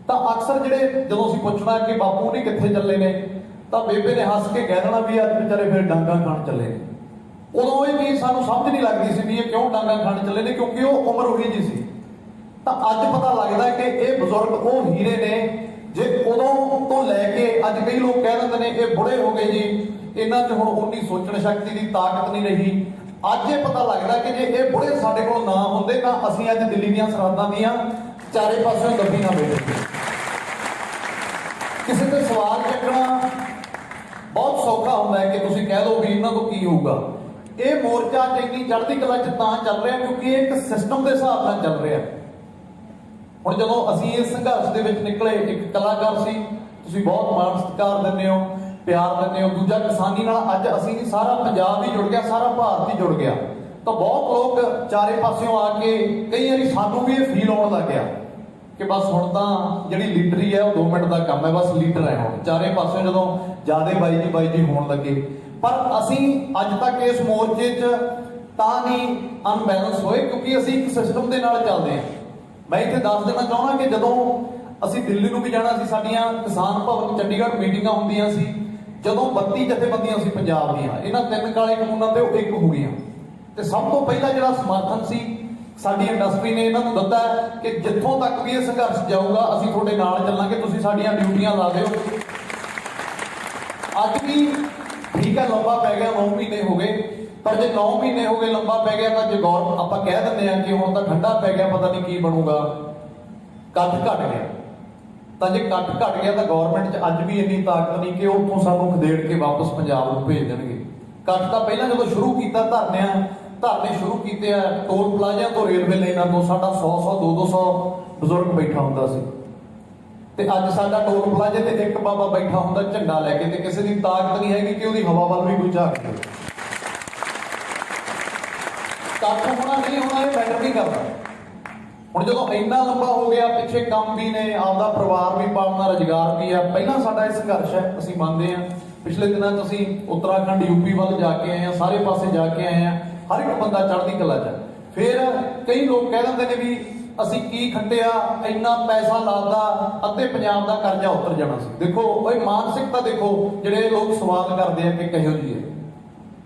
ਤਾਂ ਅਕਸਰ ਜਿਹੜੇ ਜਦੋਂ ਅਸੀਂ ਪੁੱਛਣਾ ਕਿ ਬਾਪੂ ਨਹੀਂ ਕਿੱਥੇ ਚੱਲੇ ਨੇ, ਤਾਂ ਬੇਬੇ ਨੇ ਹੱਸ ਕੇ ਕਹਿ ਦੇਣਾ ਵੀ ਅੱਜ ਵਿਚਾਰੇ ਫਿਰ ਡਾਂਗਾ ਖਾਣ ਚੱਲੇ ਨੇ। ਉਦੋਂ ਇਹ ਚੀਜ਼ ਸਾਨੂੰ ਸਮਝ ਨਹੀਂ ਲੱਗਦੀ ਸੀ ਵੀ ਇਹ ਕਿਉਂ ਡਾਂਗਾ ਖਾਣ ਚੱਲੇ ਨੇ, ਕਿਉਂਕਿ ਉਹ ਉਮਰ ਉਹੀ ਜੀ ਸੀ। ਤਾਂ ਅੱਜ ਪਤਾ ਲੱਗਦਾ ਕਿ ਇਹ ਬਜ਼ੁਰਗ ਉਹ ਹੀਰੇ ਨੇ ਜੇ ਉਦੋਂ ਤੋਂ ਲੈ ਕੇ ਅੱਜ ਕਈ ਲੋਕ ਕਹਿ ਦਿੰਦੇ ਨੇ ਇਹ ਬੁੜੇ ਹੋ ਗਏ ਜੀ, ਇਹਨਾਂ 'ਚ ਹੁਣ ਉਨੀ ਸੋਚਣ ਸ਼ਕਤੀ ਦੀ ਤਾਕਤ ਨਹੀਂ ਰਹੀ। ਅੱਜ ਇਹ ਪਤਾ ਲੱਗਦਾ ਕਿ ਜੇ ਇਹ ਬੁੜੇ ਸਾਡੇ ਕੋਲ ਨਾ ਹੁੰਦੇ ਤਾਂ ਅਸੀਂ ਅੱਜ ਦਿੱਲੀ ਦੀਆਂ ਸਰਹੱਦਾਂ ਦੀਆਂ ਚਾਰੇ ਪਾਸਿਓਂ ਦੱਬੀ ਨਾ ਬੈਠੇ। ਕਿਸੇ ਤੇ ਸਵਾਲ ਚੱਕਣਾ ਬਹੁਤ ਸੌਖਾ ਹੁੰਦਾ ਹੈ ਕਿ ਤੁਸੀਂ ਕਹਿ ਦਿਓ ਵੀ ਇਹਨਾਂ ਤੋਂ ਕੀ ਹੋਊਗਾ। ਇਹ ਮੋਰਚਾ ਇੰਨੀ ਚੜ੍ਹਦੀ ਕਲਾ 'ਚ ਤਾਂ ਚੱਲ ਰਿਹਾ ਕਿਉਂਕਿ ਇਹ ਇੱਕ ਸਿਸਟਮ ਦੇ ਹਿਸਾਬ ਨਾਲ ਚੱਲ ਰਿਹਾ। ਹੁਣ ਜਦੋਂ ਅਸੀਂ ਇਸ ਸੰਘਰਸ਼ ਦੇ ਵਿੱਚ ਨਿਕਲੇ, ਇੱਕ ਕਲਾਕਾਰ ਸੀ, ਤੁਸੀਂ ਬਹੁਤ ਮਾਣ ਸਤਿਕਾਰ ਦਿੰਦੇ ਹੋ, ਪਿਆਰ ਦਿੰਦੇ ਹੋ। ਦੂਜਾ ਕਿਸਾਨੀ ਨਾਲ ਅੱਜ ਅਸੀਂ ਨਹੀਂ, ਸਾਰਾ ਪੰਜਾਬ ਹੀ ਜੁੜ ਗਿਆ, ਸਾਰਾ ਭਾਰਤ ਹੀ ਜੁੜ ਗਿਆ। ਤਾਂ ਬਹੁਤ ਲੋਕ ਚਾਰੇ ਪਾਸਿਓਂ ਆ ਕੇ, ਕਈ ਵਾਰੀ ਸਾਨੂੰ ਵੀ ਇਹ ਫੀਲ ਆਉਣ ਲੱਗ ਗਿਆ ਕਿ ਬਸ ਹੁਣ ਤਾਂ ਜਿਹੜੀ ਲੀਡਰੀ ਹੈ ਉਹ 2 ਮਿੰਟ ਦਾ ਕੰਮ ਹੈ, ਬਸ ਲੀਡਰ ਹੈ ਹੁਣ। ਚਾਰੇ ਪਾਸਿਓਂ ਜਦੋਂ ਜਿਆਦੇ ਬਾਈ ਜੀ ਹੋਣ ਲੱਗੇ, ਪਰ ਅਸੀਂ ਅੱਜ ਤੱਕ ਇਸ ਮੋਰਚੇ 'ਚ ਤਾਂ ਨਹੀਂ ਅਨਬੈਲੈਂਸ ਹੋਏ ਕਿਉਂਕਿ ਅਸੀਂ ਇੱਕ ਸਿਸਟਮ ਦੇ ਨਾਲ ਚੱਲਦੇ ਹਾਂ। ਮੈਂ ਇੱਥੇ ਦੱਸ ਦੇਣਾ ਚਾਹੁੰਦਾ ਕਿ ਜਦੋਂ ਅਸੀਂ ਦਿੱਲੀ ਨੂੰ ਵੀ ਜਾਣਾ ਸੀ, ਸਾਡੀਆਂ ਕਿਸਾਨ ਭਵਨ ਚੰਡੀਗੜ੍ਹ ਮੀਟਿੰਗਾਂ ਹੁੰਦੀਆਂ ਸੀ, ਜਦੋਂ 32 ਜਥੇਬੰਦੀਆਂ ਸੀ ਪੰਜਾਬ ਦੀਆਂ, ਇਹਨਾਂ 3 ਕਾਲੇ ਕਾਨੂੰਨਾਂ ਤੇ ਉਹ ਇੱਕ ਹੋ ਗਈਆਂ। ਤੇ ਸਭ ਤੋਂ ਪਹਿਲਾਂ ਜਿਹੜਾ ਸਮਰਥਨ ਸੀ ਸਾਡੀ ਇੰਡਸਟਰੀ ਨੇ ਇਹਨਾਂ ਨੂੰ ਦਿੱਤਾ ਕਿ ਜਿੱਥੋਂ ਤੱਕ ਵੀ ਇਹ ਸੰਘਰਸ਼ ਜਾਊਗਾ ਅਸੀਂ ਤੁਹਾਡੇ ਨਾਲ ਚੱਲਾਂਗੇ, ਤੁਸੀਂ ਸਾਡੀਆਂ ਡਿਊਟੀਆਂ ਲਾ ਦਿਓ। ਅੱਜ ਵੀ ਠੀਕ ਹੈ, ਲੰਬਾ ਪੈ ਗਿਆ, 9 ਮਹੀਨੇ ਹੋ ਗਏ, ਪਰ ਜੇ 9 ਮਹੀਨੇ ਹੋ ਗਏ ਲੰਬਾ ਪੈ ਗਿਆ ਤਾਂ ਜੇ ਗੌਰ ਆਪਾਂ ਕਹਿ ਦਿੰਦੇ ਆ ਕਿ ਹੁਣ ਤਾਂ ਠੰਡਾ ਪੈ ਗਿਆ, ਪਤਾ ਨਹੀਂ ਕੀ ਬਣੂਗਾ, ਕੱਟ ਘਟ ਗਿਆ। ਤਾਂ ਜੇ ਕੱਟ ਘਟ ਗਿਆ ਤਾਂ ਗਵਰਨਮੈਂਟ 'ਚ ਅੱਜ ਵੀ ਇੰਨੀ ਤਾਕਤ ਨਹੀਂ ਕਿ ਉੱਥੋਂ ਸਾਨੂੰ ਖਦੇੜ ਕੇ ਵਾਪਸ ਪੰਜਾਬ ਨੂੰ ਭੇਜ ਦੇਣਗੇ। ਕੱਟ ਤਾਂ ਪਹਿਲਾਂ ਜਦੋਂ ਸ਼ੁਰੂ ਕੀਤਾ ਧਰਨੇ ਸ਼ੁਰੂ ਕੀਤੇ ਆ ਟੋਲ ਪਲਾਜ਼ਿਆਂ ਤੋਂ, ਰੇਲਵੇ ਲਾਈਨਾਂ ਤੋਂ, ਸਾਡਾ 100 200 ਬਜ਼ੁਰਗ ਬੈਠਾ ਹੁੰਦਾ ਸੀ ਤੇ ਅੱਜ ਸਾਡਾ ਟੋਲ ਪਲਾਜ਼ੇ ਤੇ ਇੱਕ ਬਾਬਾ ਬੈਠਾ ਹੁੰਦਾ ਝੰਡਾ ਲੈ ਕੇ, ਤੇ ਕਿਸੇ ਦੀ ਤਾਕਤ ਨਹੀਂ ਹੈਗੀ ਕਿ ਉਹਦੀ ਹਵਾ ਵੱਲ ਵੀ ਕੋਈ ਝਾਕ ਦੇ। ਕੱਟ ਹੋਣਾ ਨਹੀਂ ਹੋਣਾ ਇਹ ਮੈਟਰ ਨਹੀਂ ਕਰਦਾ। ਹੁਣ ਜਦੋਂ ਇੰਨਾ ਲੰਬਾ ਹੋ ਗਿਆ, ਪਿੱਛੇ ਕੰਮ ਵੀ ਨੇ, ਆਪਦਾ ਪਰਿਵਾਰ ਵੀ ਪਾਲਣਾ, ਰੁਜ਼ਗਾਰ ਵੀ ਆ, ਪਹਿਲਾਂ ਸਾਡਾ ਇਹ ਸੰਘਰਸ਼ ਹੈ, ਅਸੀਂ ਮੰਨਦੇ ਹਾਂ। ਪਿਛਲੇ ਦਿਨਾਂ 'ਚ ਅਸੀਂ ਉੱਤਰਾਖੰਡ ਯੂਪੀ ਵੱਲ ਜਾ ਕੇ ਆਏ ਹਾਂ, ਸਾਰੇ ਪਾਸੇ ਜਾ ਕੇ ਆਏ ਹਾਂ, ਹਰ ਇੱਕ ਬੰਦਾ ਚੜ੍ਹਦੀ ਕਲਾ 'ਚ। ਫਿਰ ਕਈ ਲੋਕ ਕਹਿ ਦਿੰਦੇ ਨੇ ਵੀ ਅਸੀਂ ਕੀ ਖੱਟਿਆ, ਇੰਨਾ ਪੈਸਾ ਲਾਦਾ, ਅੱਧੇ ਪੰਜਾਬ ਦਾ ਕਰਜ਼ਾ ਉਤਰ ਜਾਣਾ ਸੀ। ਦੇਖੋ ਉਹ ਮਾਨਸਿਕਤਾ ਦੇਖੋ ਜਿਹੜੇ ਲੋਕ ਸਵਾਲ ਕਰਦੇ ਆ ਕਿ ਕਿਹੋ ਜਿਹੀ ਹੈ।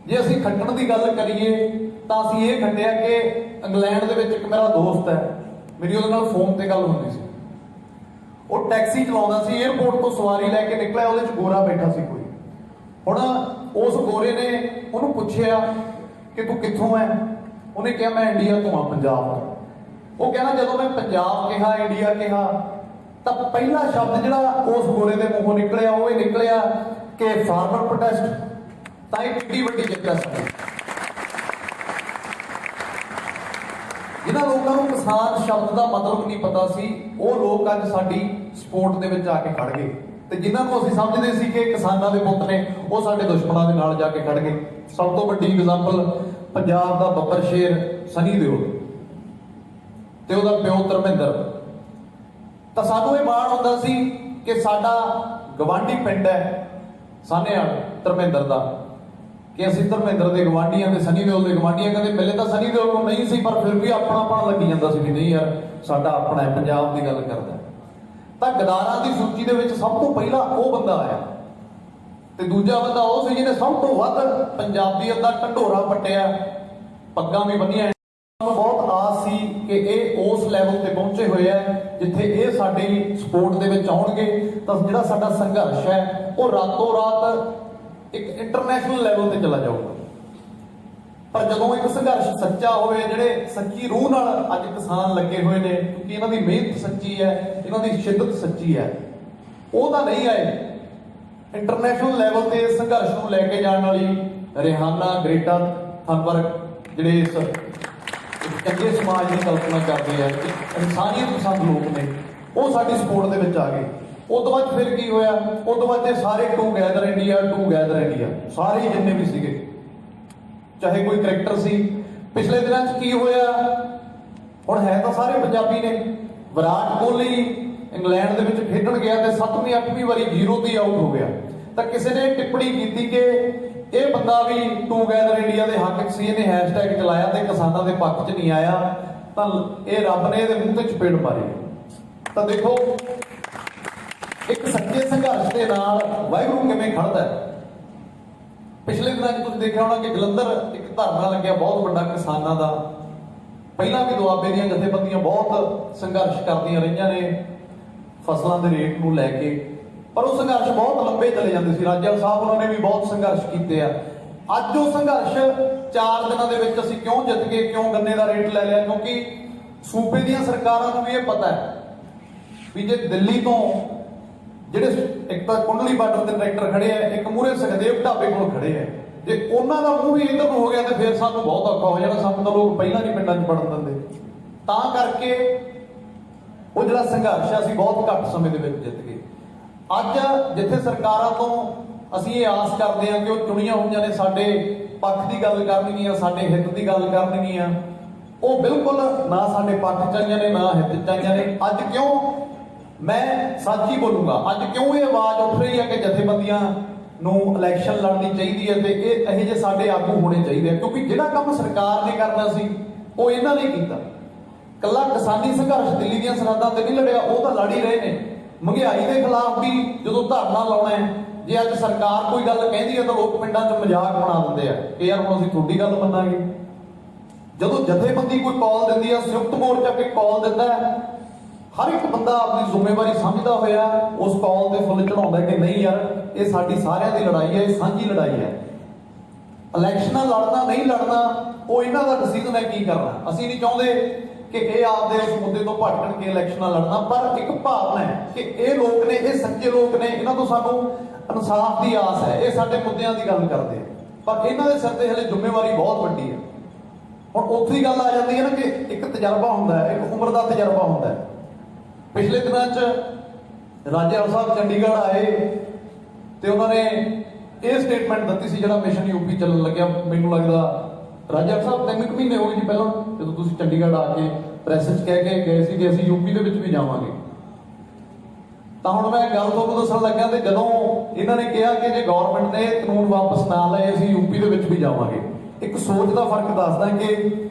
ਜੇ ਅਸੀਂ ਖੱਟਣ ਦੀ ਗੱਲ ਕਰੀਏ ਤਾਂ ਅਸੀਂ ਇਹ ਖੱਟਿਆ ਕਿ ਇੰਗਲੈਂਡ ਦੇ ਵਿੱਚ ਇੱਕ ਮੇਰਾ ਦੋਸਤ ਹੈ, ਮੇਰੀ ਉਹਦੇ ਨਾਲ ਫੋਨ ਤੇ ਗੱਲ ਹੁੰਦੀ ਸੀ। ਉਹ ਟੈਕਸੀ ਚਲਾਉਂਦਾ ਸੀ, 에ਅਰਪੋਰਟ ਤੋਂ ਸਵਾਰੀ ਲੈ ਕੇ ਨਿਕਲਿਆ, ਉਹਦੇ 'ਚ ਗੋਰਾ ਬੈਠਾ ਸੀ ਕੋਈ। ਹੁਣ ਉਸ ਗੋਰੇ ਨੇ ਉਹਨੂੰ ਪੁੱਛਿਆ ਕਿ ਤੂੰ ਕਿੱਥੋਂ ਹੈ? ਉਹਨੇ ਕਿਹਾ ਮੈਂ ਇੰਡੀਆ ਤੋਂ ਆ, ਪੰਜਾਬ ਤੋਂ। ਉਹ ਕਹਿੰਦਾ ਜਦੋਂ ਮੈਂ ਪੰਜਾਬ ਕਿਹਾ, ਇੰਡੀਆ ਕਿਹਾ, ਤਾਂ ਪਹਿਲਾ ਸ਼ਬਦ ਜਿਹੜਾ ਉਸ ਗੋਰੇ ਦੇ ਮੂੰਹੋਂ ਨਿਕਲਿਆ ਉਹ ਇਹ ਨਿਕਲਿਆ ਕਿ ਫਾਰਮਰ ਪ੍ਰੋਟੈਸਟ। ਤਾਂ ਇਹ ਕਿੰਨੀ ਵੱਡੀ ਜਿੱਤ ਹੈ ਸਾਡੀ। ਜਿਨ੍ਹਾਂ ਲੋਕਾਂ ਨੂੰ ਕਿਸਾਨ ਸ਼ਬਦ ਦਾ ਮਤਲਬ ਨਹੀਂ ਪਤਾ ਸੀ, ਉਹ ਲੋਕ ਅੱਜ ਸਾਡੀ ਸਪੋਰਟ ਦੇ ਵਿੱਚ ਆ ਕੇ ਖੜ ਗਏ, ਤੇ ਜਿਨ੍ਹਾਂ ਨੂੰ ਅਸੀਂ ਸਮਝਦੇ ਸੀ ਕਿ ਕਿਸਾਨਾਂ ਦੇ ਪੁੱਤ ਨੇ, ਉਹ ਸਾਡੇ ਦੁਸ਼ਮਣਾਂ ਦੇ ਨਾਲ ਜਾ ਕੇ ਖੜ ਗਏ। ਸਭ ਤੋਂ ਵੱਡੀ ਐਗਜ਼ਾਮਪਲ ਪੰਜਾਬ ਦਾ ਬੱਬਰ ਸ਼ੇਰ ਸਨੀ ਦਿਓਲ ਤੇ ਉਹਦਾ ਪਿਓ ਧਰਮਿੰਦਰ। ਤਾਂ ਸਾਨੂੰ ਇਹ ਮਾਣ ਹੁੰਦਾ ਸੀ ਕਿ ਸਾਡਾ ਗਵਾਂਢੀ ਪਿੰਡ ਹੈ ਸਾਨੇਵਾਲ ਧਰਮਿੰਦਰ ਦਾ, ਕਿ ਅਸੀਂ ਧਰਮਿੰਦਰ ਦੇ ਗਵਾਂਢੀਆਂ ਤੇ ਸਨੀ ਦਿਓਲ ਦੇ ਗਵਾਂਢੀਆਂ। ਕਹਿੰਦੇ ਮਿਲੇ ਤਾਂ ਸਨੀ ਦਿਓਲ ਨੂੰ ਨਹੀਂ ਸੀ, ਪਰ ਫਿਰ ਵੀ ਆਪਣਾ ਲੱਗੀ ਜਾਂਦਾ ਸੀ ਵੀ ਨਹੀਂ ਯਾਰ ਸਾਡਾ ਆਪਣਾ ਹੈ, ਪੰਜਾਬ ਦੀ ਗੱਲ ਕਰਦਾ। ਤਾਂ ਗਦਾਰਾਂ ਦੀ ਸੂਚੀ ਦੇ ਵਿੱਚ ਸਭ ਤੋਂ ਪਹਿਲਾਂ ਉਹ ਬੰਦਾ ਆਇਆ, ਤੇ ਦੂਜਾ ਬੰਦਾ ਉਹ ਸੀ ਜਿਹਨੇ ਸਭ ਤੋਂ ਵੱਧ ਪੰਜਾਬੀਅਤ ਦਾ ਢੰਡੋਰਾ ਪੱਟਿਆ, ਪੱਗਾਂ ਵੀ ਬੰਨੀਆਂ। ਸਾਨੂੰ ਬਹੁਤ ਆਸ ਸੀ ਕਿ ਇਹ ਉਸ ਲੈਵਲ ਤੇ ਪਹੁੰਚੇ ਹੋਏ ਆ ਜਿੱਥੇ ਇਹ ਸਾਡੀ ਸਪੋਰਟ ਦੇ ਵਿੱਚ ਆਉਣਗੇ, ਤਾਂ ਜਿਹੜਾ ਸਾਡਾ ਸੰਘਰਸ਼ ਹੈ ਉਹ ਰਾਤੋਂ ਰਾਤ ਇੱਕ ਇੰਟਰਨੈਸ਼ਨਲ ਲੈਵਲ ਤੇ ਚਲਾ ਜਾਊਗਾ। ਪਰ ਜਦੋਂ ਇੱਕ ਸੰਘਰਸ਼ ਸੱਚਾ ਹੋਵੇ, ਜਿਹੜੇ ਸੱਚੀ ਰੂਹ ਨਾਲ ਅੱਜ ਕਿਸਾਨ ਲੱਗੇ ਹੋਏ ਨੇ, ਕਿਉਂਕਿ ਇਹਨਾਂ ਦੀ ਮਿਹਨਤ ਸੱਚੀ ਹੈ, ਇਹਨਾਂ ਦੀ ਸ਼ਿੱਦਤ ਸੱਚੀ ਹੈ, ਉਹ ਤਾਂ ਨਹੀਂ ਆਏ। ਇੰਟਰਨੈਸ਼ਨਲ ਲੈਵਲ ਤੇ ਇਸ ਸੰਘਰਸ਼ ਨੂੰ ਲੈ ਕੇ ਜਾਣ ਵਾਲੀ ਰਿਹਾਨਾ, ਗ੍ਰੇਟਾ ਥਨਬਰਗ, ਜਿਹੜੇ ਇਸ ਚੰਗੇ ਸਮਾਜ ਦੀ ਕਲਪਨਾ ਕਰਦੇ ਆ, ਇਨਸਾਨੀਅਤ ਪਸੰਦ ਲੋਕ ਨੇ, ਉਹ ਸਾਡੀ ਸਪੋਰਟ ਦੇ ਵਿੱਚ ਆ ਗਏ। ਉਹ ਤੋਂ ਬਾਅਦ ਫਿਰ ਕੀ ਹੋਇਆ? ਉਹ ਤੋਂ ਬਾਅਦ ਸਾਰੇ ਟੂਗੈਦਰ ਇੰਡੀਆ ਸਾਰੇ ਜਿੰਨੇ ਵੀ ਸੀਗੇ, ਚਾਹੇ ਕੋਈ ਕਰੈਕਟਰ ਸੀ। ਪਿਛਲੇ ਦਿਨਾਂ 'ਚ ਕੀ ਹੋਇਆ? ਹੁਣ ਹੈ ਤਾਂ ਸਾਰੇ ਪੰਜਾਬੀ ਨੇ। ਵਿਰਾਟ ਕੋਹਲੀ ਇੰਗਲੈਂਡ ਦੇ ਵਿੱਚ ਖੇਡਣ ਗਿਆ ਤੇ 7ਵੀਂ 8ਵੀਂ ਵਾਰੀ 0 ਤੇ ਆਊਟ ਹੋ ਗਿਆ। ਤਾਂ ਕਿਸੇ ਨੇ ਟਿੱਪਣੀ ਕੀਤੀ ਕਿ ਇਹ ਬੰਦਾ ਵੀ ਟੂਗੈਦਰ ਇੰਡੀਆ ਦੇ ਹੱਕ 'ਚ ਸੀ, ਇਹਨੇ ਹੈਸ਼ਟੈਗ ਚਲਾਇਆ ਤੇ ਕਿਸਾਨਾਂ ਦੇ ਪੱਖ 'ਚ ਨਹੀਂ ਆਇਆ, ਤਾਂ ਇਹ ਰੱਬ ਨੇ ਇਹਦੇ ਮੂੰਹ ਤੇ ਚਪੇੜ ਮਾਰੀ। ਤਾਂ ਦੇਖੋ ਇੱਕ ਸੱਚੇ ਸੰਘਰਸ਼ ਦੇ ਨਾਲ ਵਾਹਿਗੁਰੂ ਕਿਵੇਂ ਖੜਦਾ ਹੈ। ਪਿਛਲੇ ਦਿਨਾਂ 'ਚ ਤੁਸੀਂ ਦੇਖਿਆ ਹੋਣਾ ਕਿ ਜਲੰਧਰ ਇੱਕ ਧਰਨਾ ਲੱਗਿਆ ਬਹੁਤ ਵੱਡਾ ਕਿਸਾਨਾਂ ਦਾ। ਪਹਿਲਾਂ ਵੀ ਦੁਆਬੇ ਦੀਆਂ ਜਥੇਬੰਦੀਆਂ ਬਹੁਤ ਸੰਘਰਸ਼ ਕਰਦੀਆਂ ਰਹੀਆਂ ਨੇ ਫਸਲਾਂ ਦੇ ਰੇਟ ਨੂੰ ਲੈ ਕੇ, ਪਰ ਉਹ ਸੰਘਰਸ਼ ਬਹੁਤ ਲੰਬੇ ਚਲੇ ਜਾਂਦੇ ਸੀ। ਰਾਜਾ ਸਾਹਿਬ ਉਹਨਾਂ ਨੇ ਵੀ ਬਹੁਤ ਸੰਘਰਸ਼ ਕੀਤੇ ਆ। ਅੱਜ ਉਹ ਸੰਘਰਸ਼ 4 ਦਿਨਾਂ ਦੇ ਵਿੱਚ ਅਸੀਂ ਕਿਉਂ ਜਿੱਤ ਗਏ, ਕਿਉਂ ਗੰਨੇ ਦਾ ਰੇਟ ਲੈ ਲਿਆ? ਕਿਉਂਕਿ ਸੂਬੇ ਦੀਆਂ ਸਰਕਾਰਾਂ ਨੂੰ ਵੀ ਇਹ ਪਤਾ ਹੈ ਵੀ ਜੇ ਦਿੱਲੀ ਤੋਂ ਜਿਹੜੇ ਇੱਕ ਤਾਂ ਕੁੰਡਲੀ ਬਾਰਡਰ ਤੇ ਟਰੈਕਟਰ ਖੜੇ ਆ, ਇੱਕ ਮੂਹਰੇ ਸੁਖਦੇਵ ਢਾਬੇ ਕੋਲ ਖੜੇ ਆ, ਜੇ ਉਹਨਾਂ ਦਾ ਮੂੰਹ ਵੀ ਇੱਧਰ ਨੂੰ ਹੋ ਗਿਆ ਤੇ ਫਿਰ ਸਾਨੂੰ ਬਹੁਤ ਔਖਾ ਹੋ ਜਾਣਾ। ਸਾਨੂੰ ਤਾਂ ਲੋਕ ਪਹਿਲਾਂ ਨਹੀਂ ਪਿੰਡਾਂ 'ਚ ਵੜਨ ਦਿੰਦੇ। ਤਾਂ ਕਰਕੇ ਉਹ ਜਿਹੜਾ ਸੰਘਰਸ਼ ਆ ਅਸੀਂ ਬਹੁਤ ਘੱਟ ਸਮੇਂ ਦੇ ਵਿੱਚ ਜਿੱਤ ਗਏ। ਅੱਜ ਜਿੱਥੇ ਸਰਕਾਰਾਂ ਤੋਂ ਅਸੀਂ ਇਹ ਆਸ ਕਰਦੇ ਹਾਂ ਕਿ ਉਹ ਚੁਣੀਆਂ ਹੋਈਆਂ ਨੇ ਸਾਡੇ ਪੱਖ ਦੀ ਗੱਲ ਕਰਨਗੀਆਂ, ਸਾਡੇ ਹਿੱਤ ਦੀ ਗੱਲ ਕਰਨਗੀਆਂ, ਉਹ ਬਿਲਕੁਲ ਨਾ ਸਾਡੇ ਪੱਖ 'ਚ ਆਈਆਂ ਨੇ ਨਾ ਹਿੱਤ 'ਚ ਆਈਆਂ ਨੇ। ਅੱਜ ਕਿਉਂ, ਮੈਂ ਸੱਚ ਹੀ ਬੋਲੂੰਗਾ, ਅੱਜ ਕਿਉਂ ਇਹ ਆਵਾਜ਼ ਉੱਠ ਰਹੀ ਹੈ ਕਿ ਜਥੇਬੰਦੀਆਂ ਨੂੰ ਇਲੈਕਸ਼ਨ ਲੜਨੀ ਚਾਹੀਦੀ ਹੈ ਤੇ ਇਹ ਇਹੋ ਜਿਹੇ ਸਾਡੇ ਆਗੂ ਹੋਣੇ ਚਾਹੀਦੇ ਆ? ਕਿਉਂਕਿ ਜਿਹੜਾ ਕੰਮ ਸਰਕਾਰ ਨੇ ਕਰਨਾ ਸੀ ਉਹ ਇਹਨਾਂ ਨੇ ਕੀਤਾ। ਕੱਲਾ ਕਿਸਾਨੀ ਸੰਘਰਸ਼ ਦਿੱਲੀ ਦੀਆਂ ਸਰਹੱਦਾਂ ਤੇ ਨਹੀਂ ਲੜਿਆ, ਉਹ ਤਾਂ ਲੜ ਹੀ ਰਹੇ ਨੇ। ਮਹਿੰਗਾਈ ਦੇ ਖਿਲਾਫ ਵੀ ਜਦੋਂ ਧਰਨਾ ਲਾਉਣਾ ਹੈ ਜੇ ਅੱਜ ਸਰਕਾਰ ਕੋਈ ਗੱਲ ਕਹਿੰਦੀ ਹੈ ਤਾਂ ਲੋਕ ਪਿੰਡਾਂ 'ਚ ਮਜ਼ਾਕ ਬਣਾ ਦਿੰਦੇ ਆ ਕਿ ਯਾਰ ਹੁਣ ਅਸੀਂ ਤੁਹਾਡੀ ਗੱਲ ਮੰਨਾਂਗੇ। ਜਦੋਂ ਜਥੇਬੰਦੀ ਕੋਈ ਕਾਲ ਦਿੰਦੀ ਆ, ਸੰਯੁਕਤ ਮੋਰਚਾ ਕੋਈ ਕਾਲ ਦਿੰਦਾ ਹੈ, ਹਰ ਇੱਕ ਬੰਦਾ ਆਪਣੀ ਜ਼ਿੰਮੇਵਾਰੀ ਸਮਝਦਾ ਹੋਇਆ ਉਸ ਕਾਲ ਤੇ ਫੁੱਲ ਚੜਾਉਂਦਾ ਕਿ ਨਹੀਂ ਯਾਰ ਇਹ ਸਾਡੀ ਸਾਰਿਆਂ ਦੀ ਲੜਾਈ ਹੈ, ਇਹ ਸਾਂਝੀ ਲੜਾਈ ਹੈ। ਇਲੈਕਸ਼ਨਾਂ ਲੜਨਾ ਨਹੀਂ ਲੜਨਾ ਉਹ ਇਹਨਾਂ ਦਾ ਡਿਸੀਜਨ ਹੈ ਕੀ ਕਰਨਾ। ਅਸੀਂ ਨਹੀਂ ਚਾਹੁੰਦੇ ਕਿ ਇਹ ਆਪਦੇ ਉਸ ਮੁੱਦੇ ਤੋਂ ਭਟਕਣ ਕੇ ਇਲੈਕਸ਼ਨਾਂ ਲੜਨਾ, ਪਰ ਇੱਕ ਭਾਵਨਾ ਹੈ ਕਿ ਇਹ ਲੋਕ ਨੇ, ਇਹ ਸੱਚੇ ਲੋਕ ਨੇ, ਇਹਨਾਂ ਤੋਂ ਸਾਨੂੰ ਇਨਸਾਫ ਦੀ ਆਸ ਹੈ, ਇਹ ਸਾਡੇ ਮੁੱਦਿਆਂ ਦੀ ਗੱਲ ਕਰਦੇ ਆ, ਪਰ ਇਹਨਾਂ ਦੇ ਸਿਰ ਤੇ ਹਲੇ ਜ਼ਿੰਮੇਵਾਰੀ ਬਹੁਤ ਵੱਡੀ ਹੈ। ਹੁਣ ਉੱਥੇ ਹੀ ਗੱਲ ਆ ਜਾਂਦੀ ਹੈ ਨਾ ਕਿ ਇੱਕ ਤਜਰਬਾ ਹੁੰਦਾ ਹੈ, ਇੱਕ ਉਮਰ ਦਾ ਤਜਰਬਾ ਹੁੰਦਾ ਹੈ। ਪਿਛਲੇ ਦਿਨਾਂ 'ਚ ਰਾਜੇਵਾਲ ਸਾਹਿਬ ਚੰਡੀਗੜ੍ਹ ਆਏ ਤੇ ਉਹਨਾਂ ਨੇ ਇਹ ਸਟੇਟਮੈਂਟ ਦਿੱਤੀ ਸੀ, ਜਿਹੜਾ ਮਿਸ਼ਨ ਯੂਪੀ ਚੱਲਣ ਲੱਗਿਆ, ਮੈਨੂੰ ਲੱਗਦਾ ਰਾਜੇਵਾਲ ਸਾਹਿਬ 3 ਮਹੀਨੇ ਹੋ ਗਏ ਜੀ ਪਹਿਲਾਂ, ਜਦੋਂ ਤੁਸੀਂ ਚੰਡੀਗੜ੍ਹ ਆ ਕੇ ਪ੍ਰੈਸ 'ਚ ਕਹਿ ਕੇ ਗਏ ਸੀ ਕਿ ਅਸੀਂ ਯੂਪੀ ਦੇ ਵਿੱਚ ਵੀ ਜਾਵਾਂਗੇ। ਤਾਂ ਹੁਣ ਮੈਂ ਗੱਲ ਤੁਹਾਨੂੰ ਦੱਸਣ ਲੱਗਾ ਤੇ ਜਦੋਂ ਇਹਨਾਂ ਨੇ ਕਿਹਾ ਕਿ ਜੇ ਗਵਰਨਮੈਂਟ ਨੇ ਕਾਨੂੰਨ ਵਾਪਸ ਨਾ ਲਏ ਅਸੀਂ ਯੂਪੀ ਦੇ ਵਿੱਚ ਵੀ ਜਾਵਾਂਗੇ, ਇੱਕ ਸੋਚ ਦਾ ਫਰਕ ਦੱਸਦਾ ਕਿ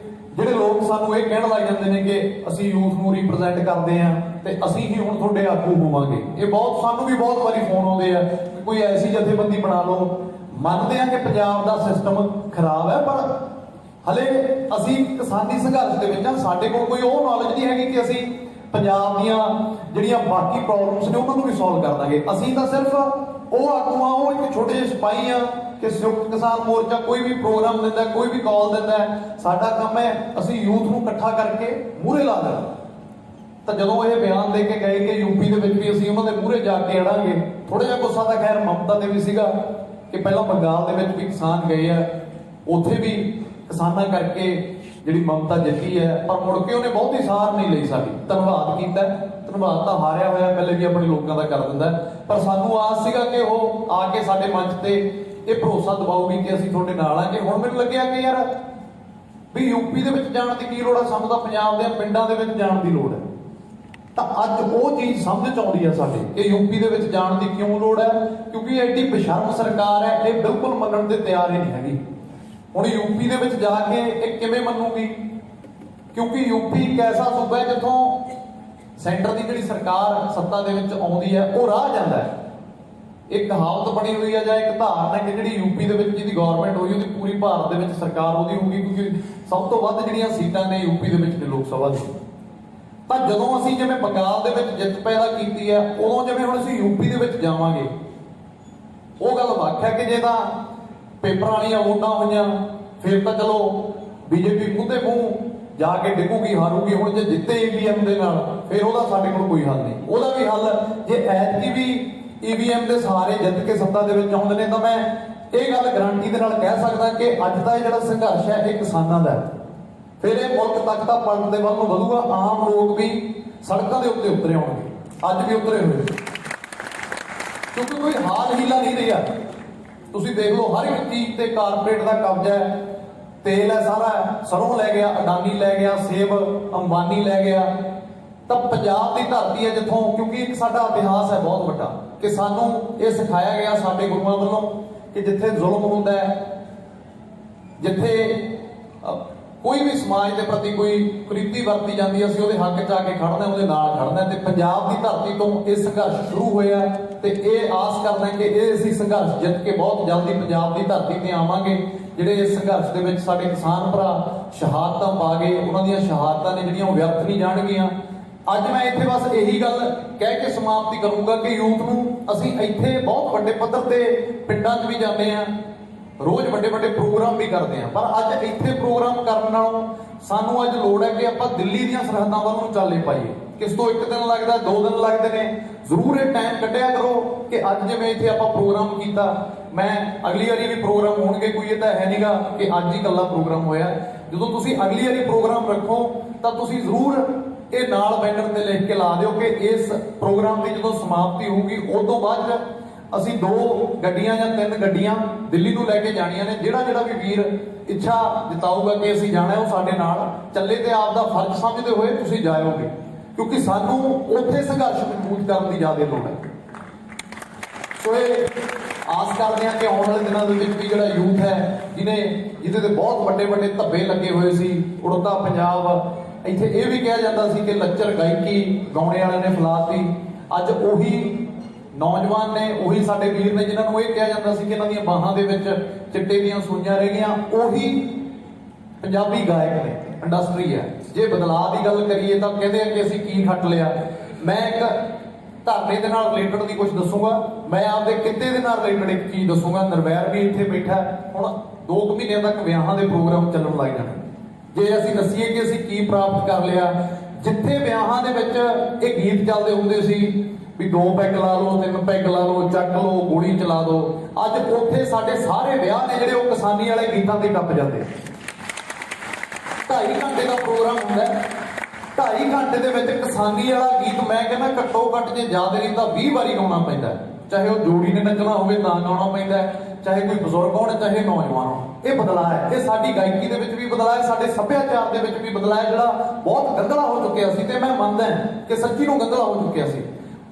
ਜਿਹੜੇ ਲੋਕ ਸਾਨੂੰ ਇਹ ਕਹਿਣ ਲੱਗ ਜਾਂਦੇ ਨੇ ਕਿ ਅਸੀਂ ਯੂਥ ਨੂੰ ਰਿਪਰੈਜ਼ੈਂਟ ਕਰਦੇ ਆ ਤੇ ਅਸੀਂ ਹੀ ਹੁਣ ਤੁਹਾਡੇ ਆਗੂ ਹੋਵਾਂਗੇ। ਇਹ ਬਹੁਤ ਸਾਨੂੰ ਵੀ ਬਹੁਤ ਵਾਰੀ ਫੋਨ ਆਉਂਦੇ ਆ ਕਿ ਕੋਈ ਐਸੀ ਜਥੇਬੰਦੀ ਬਣਾ ਲਓ। ਮੰਨਦੇ ਆ ਕਿ ਪੰਜਾਬ ਦਾ ਸਿਸਟਮ ਖਰਾਬ ਹੈ, ਪਰ ਹਲੇ ਅਸੀਂ ਕਿਸਾਨੀ ਸੰਘਰਸ਼ ਦੇ ਵਿੱਚ ਆ, ਸਾਡੇ ਕੋਲ ਕੋਈ ਉਹ ਨੌਲੇਜ ਨਹੀਂ ਹੈਗੀ ਕਿ ਅਸੀਂ ਪੰਜਾਬ ਦੀਆਂ ਜਿਹੜੀਆਂ ਬਾਕੀ ਪ੍ਰੋਬਲਮਸ ਨੇ ਉਹਨਾਂ ਨੂੰ ਵੀ ਸੋਲਵ ਕਰ ਦਾਂਗੇ। ਅਸੀਂ ਤਾਂ ਸਿਰਫ ਉਹ ਆਗੂ ਆ, ਉਹ ਇੱਕ ਛੋਟੇ ਜਿਹੇ ਸਿਪਾਹੀ ਆ ਕਿ ਸੰਯੁਕਤ ਕਿਸਾਨ ਮੋਰਚਾ ਕੋਈ ਵੀ ਪ੍ਰੋਗਰਾਮ ਦਿੰਦਾ, ਕੋਈ ਵੀ ਕਾਲ ਦਿੰਦਾ, ਸਾਡਾ ਕੰਮ ਹੈ ਅਸੀਂ ਯੂਥ ਨੂੰ ਇਕੱਠਾ ਕਰਕੇ ਮੂਹਰੇ ਲਾ ਦੇਣਾ। ਤਾਂ ਜਦੋਂ ਇਹ ਬਿਆਨ ਦੇ ਕੇ ਗਏ ਕਿ ਯੂਪੀ ਦੇ ਵਿੱਚ ਵੀ ਅਸੀਂ ਉਹਨਾਂ ਦੇ ਮੂਹਰੇ ਜਾ ਕੇ ਅੜਾਂਗੇ, ਥੋੜਾ ਜਿਹਾ ਗੁੱਸਾ ਤਾਂ ਖੈਰ ਮਮਤਾ ਤੇ ਵੀ ਸੀਗਾ ਕਿ ਪਹਿਲਾਂ ਬੰਗਾਲ ਦੇ ਵਿੱਚ ਵੀ ਕਿਸਾਨ ਗਏ ਆ, ਉੱਥੇ ਵੀ ਕਿਸਾਨਾਂ ਕਰਕੇ ਜਿਹੜੀ ਮਮਤਾ ਜਿੱਤੀ ਹੈ, ਪਰ ਮੁੜ ਕੇ ਉਹਨੇ ਬਹੁਤੀ ਸਾਰ ਨਹੀਂ ਲਈ ਸਾਡੀ। ਧੰਨਵਾਦ ਕੀਤਾ, ਧੰਨਵਾਦ ਤਾਂ ਹਾਰਿਆ ਹੋਇਆ ਪਹਿਲੇ ਵੀ ਆਪਣੇ ਲੋਕਾਂ ਦਾ ਕਰ ਦਿੰਦਾ, ਪਰ ਸਾਨੂੰ ਆਸ ਸੀਗਾ ਕਿ ਉਹ ਆ ਕੇ ਸਾਡੇ ਮੰਚ ਤੇ ਇਹ ਭਰੋਸਾ ਦਿਵਾਉਗੀ ਕਿ ਅਸੀਂ ਤੁਹਾਡੇ ਨਾਲ ਆ। ਕਿ ਹੁਣ ਮੈਨੂੰ ਲੱਗਿਆ ਕਿ ਯਾਰ ਵੀ ਯੂਪੀ ਦੇ ਵਿੱਚ ਜਾਣ ਦੀ ਕੀ ਲੋੜ ਹੈ, ਸਾਨੂੰ ਤਾਂ ਪੰਜਾਬ ਦੇ ਪਿੰਡਾਂ ਦੇ ਵਿੱਚ ਜਾਣ ਦੀ ਲੋੜ ਹੈ। ਤਾਂ ਅੱਜ ਉਹ ਚੀਜ਼ ਸਮਝ ਚ ਆਉਂਦੀ ਹੈ ਸਾਡੇ ਕਿ ਯੂਪੀ ਦੇ ਵਿੱਚ ਜਾਣ ਦੀ ਕਿਉਂ ਲੋੜ ਹੈ, ਕਿਉਂਕਿ ਐਡੀ ਬੇਸ਼ਰਮ ਸਰਕਾਰ ਹੈ, ਇਹ ਬਿਲਕੁਲ ਮੰਨਣ ਦੇ ਤਿਆਰ ਹੀ ਨਹੀਂ ਹੈਗੀ। ਹੁਣ ਯੂਪੀ ਦੇ ਵਿੱਚ ਜਾ ਕੇ ਇਹ ਕਿਵੇਂ ਮੰਨੂਗੀ, ਕਿਉਂਕਿ ਯੂਪੀ ਇੱਕ ਐਸਾ ਸੂਬਾ ਹੈ ਜਿੱਥੋਂ ਸੈਂਟਰ ਦੀ ਜਿਹੜੀ ਸਰਕਾਰ ਸੱਤਾ ਦੇ ਵਿੱਚ ਆਉਂਦੀ ਹੈ ਉਹ ਰਾਹ ਜਾਂਦਾ ਹੈ। ਇੱਕ ਕਹਾਵਤ ਬਣੀ ਹੋਈ ਹੈ ਜਾਂ ਇੱਕ ਧਾਰਨਾ ਕਿ ਜਿਹੜੀ ਯੂਪੀ ਦੇ ਵਿੱਚ ਜਿਹਦੀ ਗਵਰਨਮੈਂਟ ਹੋਈ ਉਹਦੀ ਪੂਰੀ ਭਾਰਤ ਦੇ ਵਿੱਚ ਸਰਕਾਰ ਉਹਦੀ ਹੋਊਗੀ, ਕਿਉਂਕਿ ਸਭ ਤੋਂ ਵੱਧ ਜਿਹੜੀਆਂ ਸੀਟਾਂ ਨੇ ਯੂਪੀ ਦੇ ਵਿੱਚ ਨੇ ਲੋਕ ਸਭਾ ਦੀ। ਤਾਂ ਜਦੋਂ ਅਸੀਂ ਜਿਵੇਂ ਬੰਗਾਲ ਦੇ ਵਿੱਚ ਜਿੱਤ ਪੈਦਾ ਕੀਤੀ ਹੈ, ਉਦੋਂ ਜਿਵੇਂ ਹੁਣ ਅਸੀਂ ਯੂਪੀ ਦੇ ਵਿੱਚ ਜਾਵਾਂਗੇ, ਉਹ ਗੱਲ ਵੱਖ ਹੈ ਕਿ ਜੇ ਤਾਂ ਪੇਪਰਾਂ ਵਾਲੀਆਂ ਵੋਟਾਂ ਹੋਈਆਂ ਫਿਰ ਤਾਂ ਚਲੋ ਬੀਜੇਪੀ ਮੂੰਹ ਤੇ ਮੂੰਹ ਜਾ ਕੇ ਡਿੱਗੂਗੀ, ਹਾਰੂਗੀ। ਹੁਣ ਜੇ ਜਿੱਤੇ ਈਵੀਐਮ ਦੇ ਨਾਲ ਫਿਰ ਉਹਦਾ ਸਾਡੇ ਕੋਲ ਕੋਈ ਹੱਲ ਨਹੀਂ। ਉਹਦਾ ਵੀ ਹੱਲ ਜੇ ਐਤਕੀ ਵੀ ਈਵੀਐਮ ਦੇ ਸਹਾਰੇ ਜਿੱਤ ਕੇ ਸੱਤਾ ਦੇ ਵਿੱਚ ਆਉਂਦੇ ਨੇ ਤਾਂ ਮੈਂ ਇਹ ਗੱਲ ਗਾਰੰਟੀ ਦੇ ਨਾਲ ਕਹਿ ਸਕਦਾ ਕਿ ਅੱਜ ਦਾ ਜਿਹੜਾ ਸੰਘਰਸ਼ ਹੈ ਇਹ ਕਿਸਾਨਾਂ ਦਾ ਹੈ। ਫਿਰ ਇਹ ਮੁਲਕ ਤੱਕ ਦਾ ਪਲਟ ਦੇ ਵੱਲ ਨੂੰ ਵਧੂਗਾ, ਆਮ ਲੋਕ ਵੀ ਸੜਕਾਂ ਦੇ ਉੱਤੇ ਉਤਰੇ ਆਉਣਗੇ, ਅੱਜ ਵੀ ਉਤਰੇ ਹੋਏ, ਕਿਉਂਕਿ ਕੋਈ ਹਾਲ ਹੀਲਾ ਨਹੀਂ ਰਿਹਾ। ਤੁਸੀਂ ਦੇਖ ਲਓ ਹਰ ਇੱਕ ਚੀਜ਼ ਤੇ ਕਾਰਪੋਰੇਟ ਦਾ ਕਬਜ਼ਾ ਹੈ, ਤੇਲ ਹੈ ਸਾਰਾ, ਸਰੋਂ ਲੈ ਗਿਆ ਅਡਾਨੀ, ਲੈ ਗਿਆ ਸੇਬ ਅੰਬਾਨੀ, ਲੈ ਗਿਆ। ਤਾਂ ਪੰਜਾਬ ਦੀ ਧਰਤੀ ਹੈ ਜਿੱਥੋਂ, ਕਿਉਂਕਿ ਇੱਕ ਸਾਡਾ ਇਤਿਹਾਸ ਹੈ ਬਹੁਤ ਵੱਡਾ ਕਿ ਸਾਨੂੰ ਇਹ ਸਿਖਾਇਆ ਗਿਆ ਸਾਡੇ ਗੁਰੂਆਂ ਵੱਲੋਂ ਕਿ ਜਿੱਥੇ ਜ਼ੁਲਮ ਹੁੰਦਾ ਹੈ, ਜਿੱਥੇ ਕੋਈ ਵੀ ਸਮਾਜ ਦੇ ਪ੍ਰਤੀ ਕੋਈ ਕੁਰੀਤੀ ਵਰਤੀ ਜਾਂਦੀ ਹੈ, ਅਸੀਂ ਉਹਦੇ ਹੱਕ 'ਚ ਆ ਕੇ ਖੜਨਾ, ਉਹਦੇ ਨਾਲ ਖੜਨਾ। ਤੇ ਪੰਜਾਬ ਦੀ ਧਰਤੀ ਤੋਂ ਇਹ ਸੰਘਰਸ਼ ਸ਼ੁਰੂ ਹੋਇਆ ਤੇ ਇਹ ਆਸ ਕਰਨਾ ਕਿ ਇਹ ਅਸੀਂ ਸੰਘਰਸ਼ ਜਿੱਤ ਕੇ ਬਹੁਤ ਜਲਦੀ ਪੰਜਾਬ ਦੀ ਧਰਤੀ ਤੇ ਆਵਾਂਗੇ। ਜਿਹੜੇ ਇਸ ਸੰਘਰਸ਼ ਦੇ ਵਿੱਚ ਸਾਡੇ ਕਿਸਾਨ ਭਰਾ ਸ਼ਹਾਦਤਾਂ ਪਾ ਗਏ, ਉਹਨਾਂ ਦੀਆਂ ਸ਼ਹਾਦਤਾਂ ਨੇ ਜਿਹੜੀਆਂ ਉਹ ਵਿਅਰਥ ਨਹੀਂ ਜਾਣਗੀਆਂ। ਅੱਜ ਮੈਂ ਇੱਥੇ ਬਸ ਇਹੀ ਗੱਲ ਕਹਿ ਕੇ ਸਮਾਪਤੀ ਕਰੂੰਗਾ ਕਿ ਯੂਥ ਨੂੰ ਅਸੀਂ ਇੱਥੇ ਬਹੁਤ ਵੱਡੇ ਪੱਧਰ ਤੇ ਪਿੰਡਾਂ 'ਚ ਵੀ ਜਾਂਦੇ ਹਾਂ, ਰੋਜ਼ ਵੱਡੇ ਵੱਡੇ ਪ੍ਰੋਗਰਾਮ ਵੀ ਕਰਦੇ ਹਾਂ, ਪਰ ਅੱਜ ਇੱਥੇ ਪ੍ਰੋਗਰਾਮ ਕਰਨ ਨਾਲੋਂ ਸਾਨੂੰ ਅੱਜ ਲੋੜ ਹੈ ਕਿ ਆਪਾਂ ਦਿੱਲੀ ਦੀਆਂ ਸਰਹੱਦਾਂ ਵੱਲ ਨੂੰ ਚਾਲੇ ਪਾਈਏ। ਕਿਸ ਤੋਂ 1 ਦਿਨ ਲੱਗਦਾ, 2 ਦਿਨ ਲੱਗਦੇ ਨੇ, ਜ਼ਰੂਰ ਇਹ ਟਾਈਮ ਕੱਢਿਆ ਕਰੋ ਕਿ ਅੱਜ ਜਿਵੇਂ ਇੱਥੇ ਆਪਾਂ ਪ੍ਰੋਗਰਾਮ ਕੀਤਾ, ਮੈਂ ਅਗਲੀ ਵਾਰੀ ਵੀ ਪ੍ਰੋਗਰਾਮ ਹੋਣਗੇ, ਕੋਈ ਇਹ ਤਾਂ ਹੈ ਨਹੀਂਗਾ ਕਿ ਅੱਜ ਹੀ ਇਕੱਲਾ ਪ੍ਰੋਗਰਾਮ ਹੋਇਆ। ਜਦੋਂ ਤੁਸੀਂ ਅਗਲੀ ਵਾਰੀ ਪ੍ਰੋਗਰਾਮ ਰੱਖੋ ਤਾਂ ਤੁਸੀਂ ਜ਼ਰੂਰ ਇਹ ਨਾਲ ਬੈਨਰ ਤੇ ਲਿਖ ਕੇ ਲਾ ਦਿਓ ਕਿ ਇਸ ਪ੍ਰੋਗਰਾਮ ਦੀ ਜਦੋਂ ਸਮਾਪਤੀ ਹੋਊਗੀ ਉਦੋਂ ਬਾਅਦ ਅਸੀਂ 2 ਗੱਡੀਆਂ ਜਾਂ 3 ਗੱਡੀਆਂ ਦਿੱਲੀ ਨੂੰ ਲੈ ਕੇ ਜਾਣੀਆਂ ਨੇ। ਜਿਹੜਾ ਵੀ ਵੀਰ ਇੱਛਾ ਜਤਾਊਗਾ ਕਿ ਅਸੀਂ ਜਾਣਾ, ਉਹ ਸਾਡੇ ਨਾਲ ਚੱਲੇ ਤੇ ਆਪ ਦਾ ਫਰਜ਼ ਸਮਝਦੇ ਹੋਏ ਤੁਸੀਂ ਜਾਇਓਗੇ, ਕਿਉਂਕਿ ਸਾਨੂੰ ਉੱਥੇ ਸੰਘਰਸ਼ ਮਜ਼ਬੂਤ ਕਰਨ ਦੀ ਜ਼ਿਆਦਾ ਲੋੜ ਹੈ। ਸੋ ਇਹ ਆਸ ਕਰਦੇ ਹਾਂ ਕਿ ਆਉਣ ਵਾਲੇ ਦਿਨਾਂ ਦੇ ਵਿੱਚ ਵੀ ਜਿਹੜਾ ਯੂਥ ਹੈ ਜਿਹਦੇ ਤੇ ਬਹੁਤ ਵੱਡੇ ਵੱਡੇ ਧੱਬੇ ਲੱਗੇ ਹੋਏ ਸੀ, ਉੜਦਾ ਪੰਜਾਬ, ਇੱਥੇ ਇਹ ਵੀ ਕਿਹਾ ਜਾਂਦਾ ਸੀ ਕਿ ਲੱਚਰ ਗਾਇਕੀ ਗਾਉਣੇ ਵਾਲਿਆਂ ਨੇ ਫਲਾਤੀ, ਅੱਜ ਉਹੀ ਨੌਜਵਾਨ ਨੇ, ਉਹੀ ਸਾਡੇ ਵੀਰ ਨੇ ਜਿਨ੍ਹਾਂ ਨੂੰ ਇਹ ਕਿਹਾ ਜਾਂਦਾ ਸੀ ਕਿ ਇਹਨਾਂ ਦੀਆਂ ਬਾਹਾਂ ਦੇ ਵਿੱਚ ਚਿੱਟੇ ਦੀਆਂ ਸੂਈਆਂ ਰਹਿ ਗਈਆਂ, ਉਹੀ ਪੰਜਾਬੀ ਗਾਇਕ ਨੇ, ਇੰਡਸਟਰੀ ਹੈ। ਜੇ ਬਦਲਾਅ ਦੀ ਗੱਲ ਕਰੀਏ ਤਾਂ ਕਹਿੰਦੇ ਆ ਕਿ ਅਸੀਂ ਕੀ ਖੱਟ ਲਿਆ। ਮੈਂ ਇੱਕ ਧਰਨੇ ਦੇ ਨਾਲ ਰਿਲੇਟਡ ਦੀ ਕੁਝ ਦੱਸੂਗਾ, ਮੈਂ ਆਪਦੇ ਕਿੱਤੇ ਦੇ ਨਾਲ ਰਿਲੇਟਡ ਇੱਕ ਚੀਜ਼ ਦੱਸੂਗਾ। ਨਿਰਵੈਰ ਵੀ ਇੱਥੇ ਬੈਠਾ, ਹੁਣ 2 ਮਹੀਨਿਆਂ ਤੱਕ ਵਿਆਹਾਂ ਦੇ ਪ੍ਰੋਗਰਾਮ ਚੱਲਣ ਲੱਗ ਜਾਣੇ। ਜੇ ਅਸੀਂ ਦੱਸੀਏ ਕਿ ਅਸੀਂ ਕੀ ਪ੍ਰਾਪਤ ਕਰ ਲਿਆ, ਜਿੱਥੇ ਵਿਆਹਾਂ ਦੇ ਵਿੱਚ ਇਹ ਗੀਤ ਚੱਲਦੇ ਹੁੰਦੇ ਸੀ ਵੀ 2 ਪੈਗ ਲਾ ਲਓ, 3 ਪੈਗ ਲਾ ਲਓ, ਚੱਕ ਲਓ, ਗੋਲੀ ਚਲਾ ਦਿਓ, ਅੱਜ ਉੱਥੇ ਸਾਡੇ ਸਾਰੇ ਵਿਆਹ ਨੇ ਜਿਹੜੇ ਉਹ ਕਿਸਾਨੀ ਵਾਲੇ ਗੀਤਾਂ ਤੇ ਟੱਪ ਜਾਂਦੇ। 2.5 ਘੰਟੇ ਦਾ ਪ੍ਰੋਗਰਾਮ ਹੁੰਦਾ, 2.5 ਘੰਟੇ ਦੇ ਵਿੱਚ ਕਿਸਾਨੀ ਵਾਲਾ ਗੀਤ ਮੈਂ ਕਹਿੰਦਾ ਘੱਟੋ ਘੱਟ ਜੇ ਯਾਦ ਨਹੀਂ ਤਾਂ 20 ਵਾਰੀ ਗਾਉਣਾ ਪੈਂਦਾ। ਚਾਹੇ ਉਹ ਜੋੜੀ ਨੇ ਨੱਚਣਾ ਹੋਵੇ ਤਾਂ ਗਾਉਣਾ ਪੈਂਦਾ, ਚਾਹੇ ਕੋਈ ਬਜ਼ੁਰਗ ਹੋਣ ਚਾਹੇ ਨੌਜਵਾਨ ਹੋਣ। ਇਹ ਬਦਲਾਅ ਹੈ, ਇਹ ਸਾਡੀ ਗਾਇਕੀ ਦੇ ਵਿੱਚ ਵੀ ਬਦਲਾਅ ਹੈ, ਸਾਡੇ ਸੱਭਿਆਚਾਰ ਦੇ ਵਿੱਚ ਵੀ ਬਦਲਾਅ ਹੈ, ਜਿਹੜਾ ਬਹੁਤ ਗੰਦਲਾ ਹੋ ਚੁੱਕਿਆ ਸੀ। ਤੇ ਮੈਂ ਮੰਨਦਾ ਕਿ ਸੱਚੀ ਨੂੰ ਗੰਦਲਾ ਹੋ ਚੁੱਕਿਆ ਸੀ,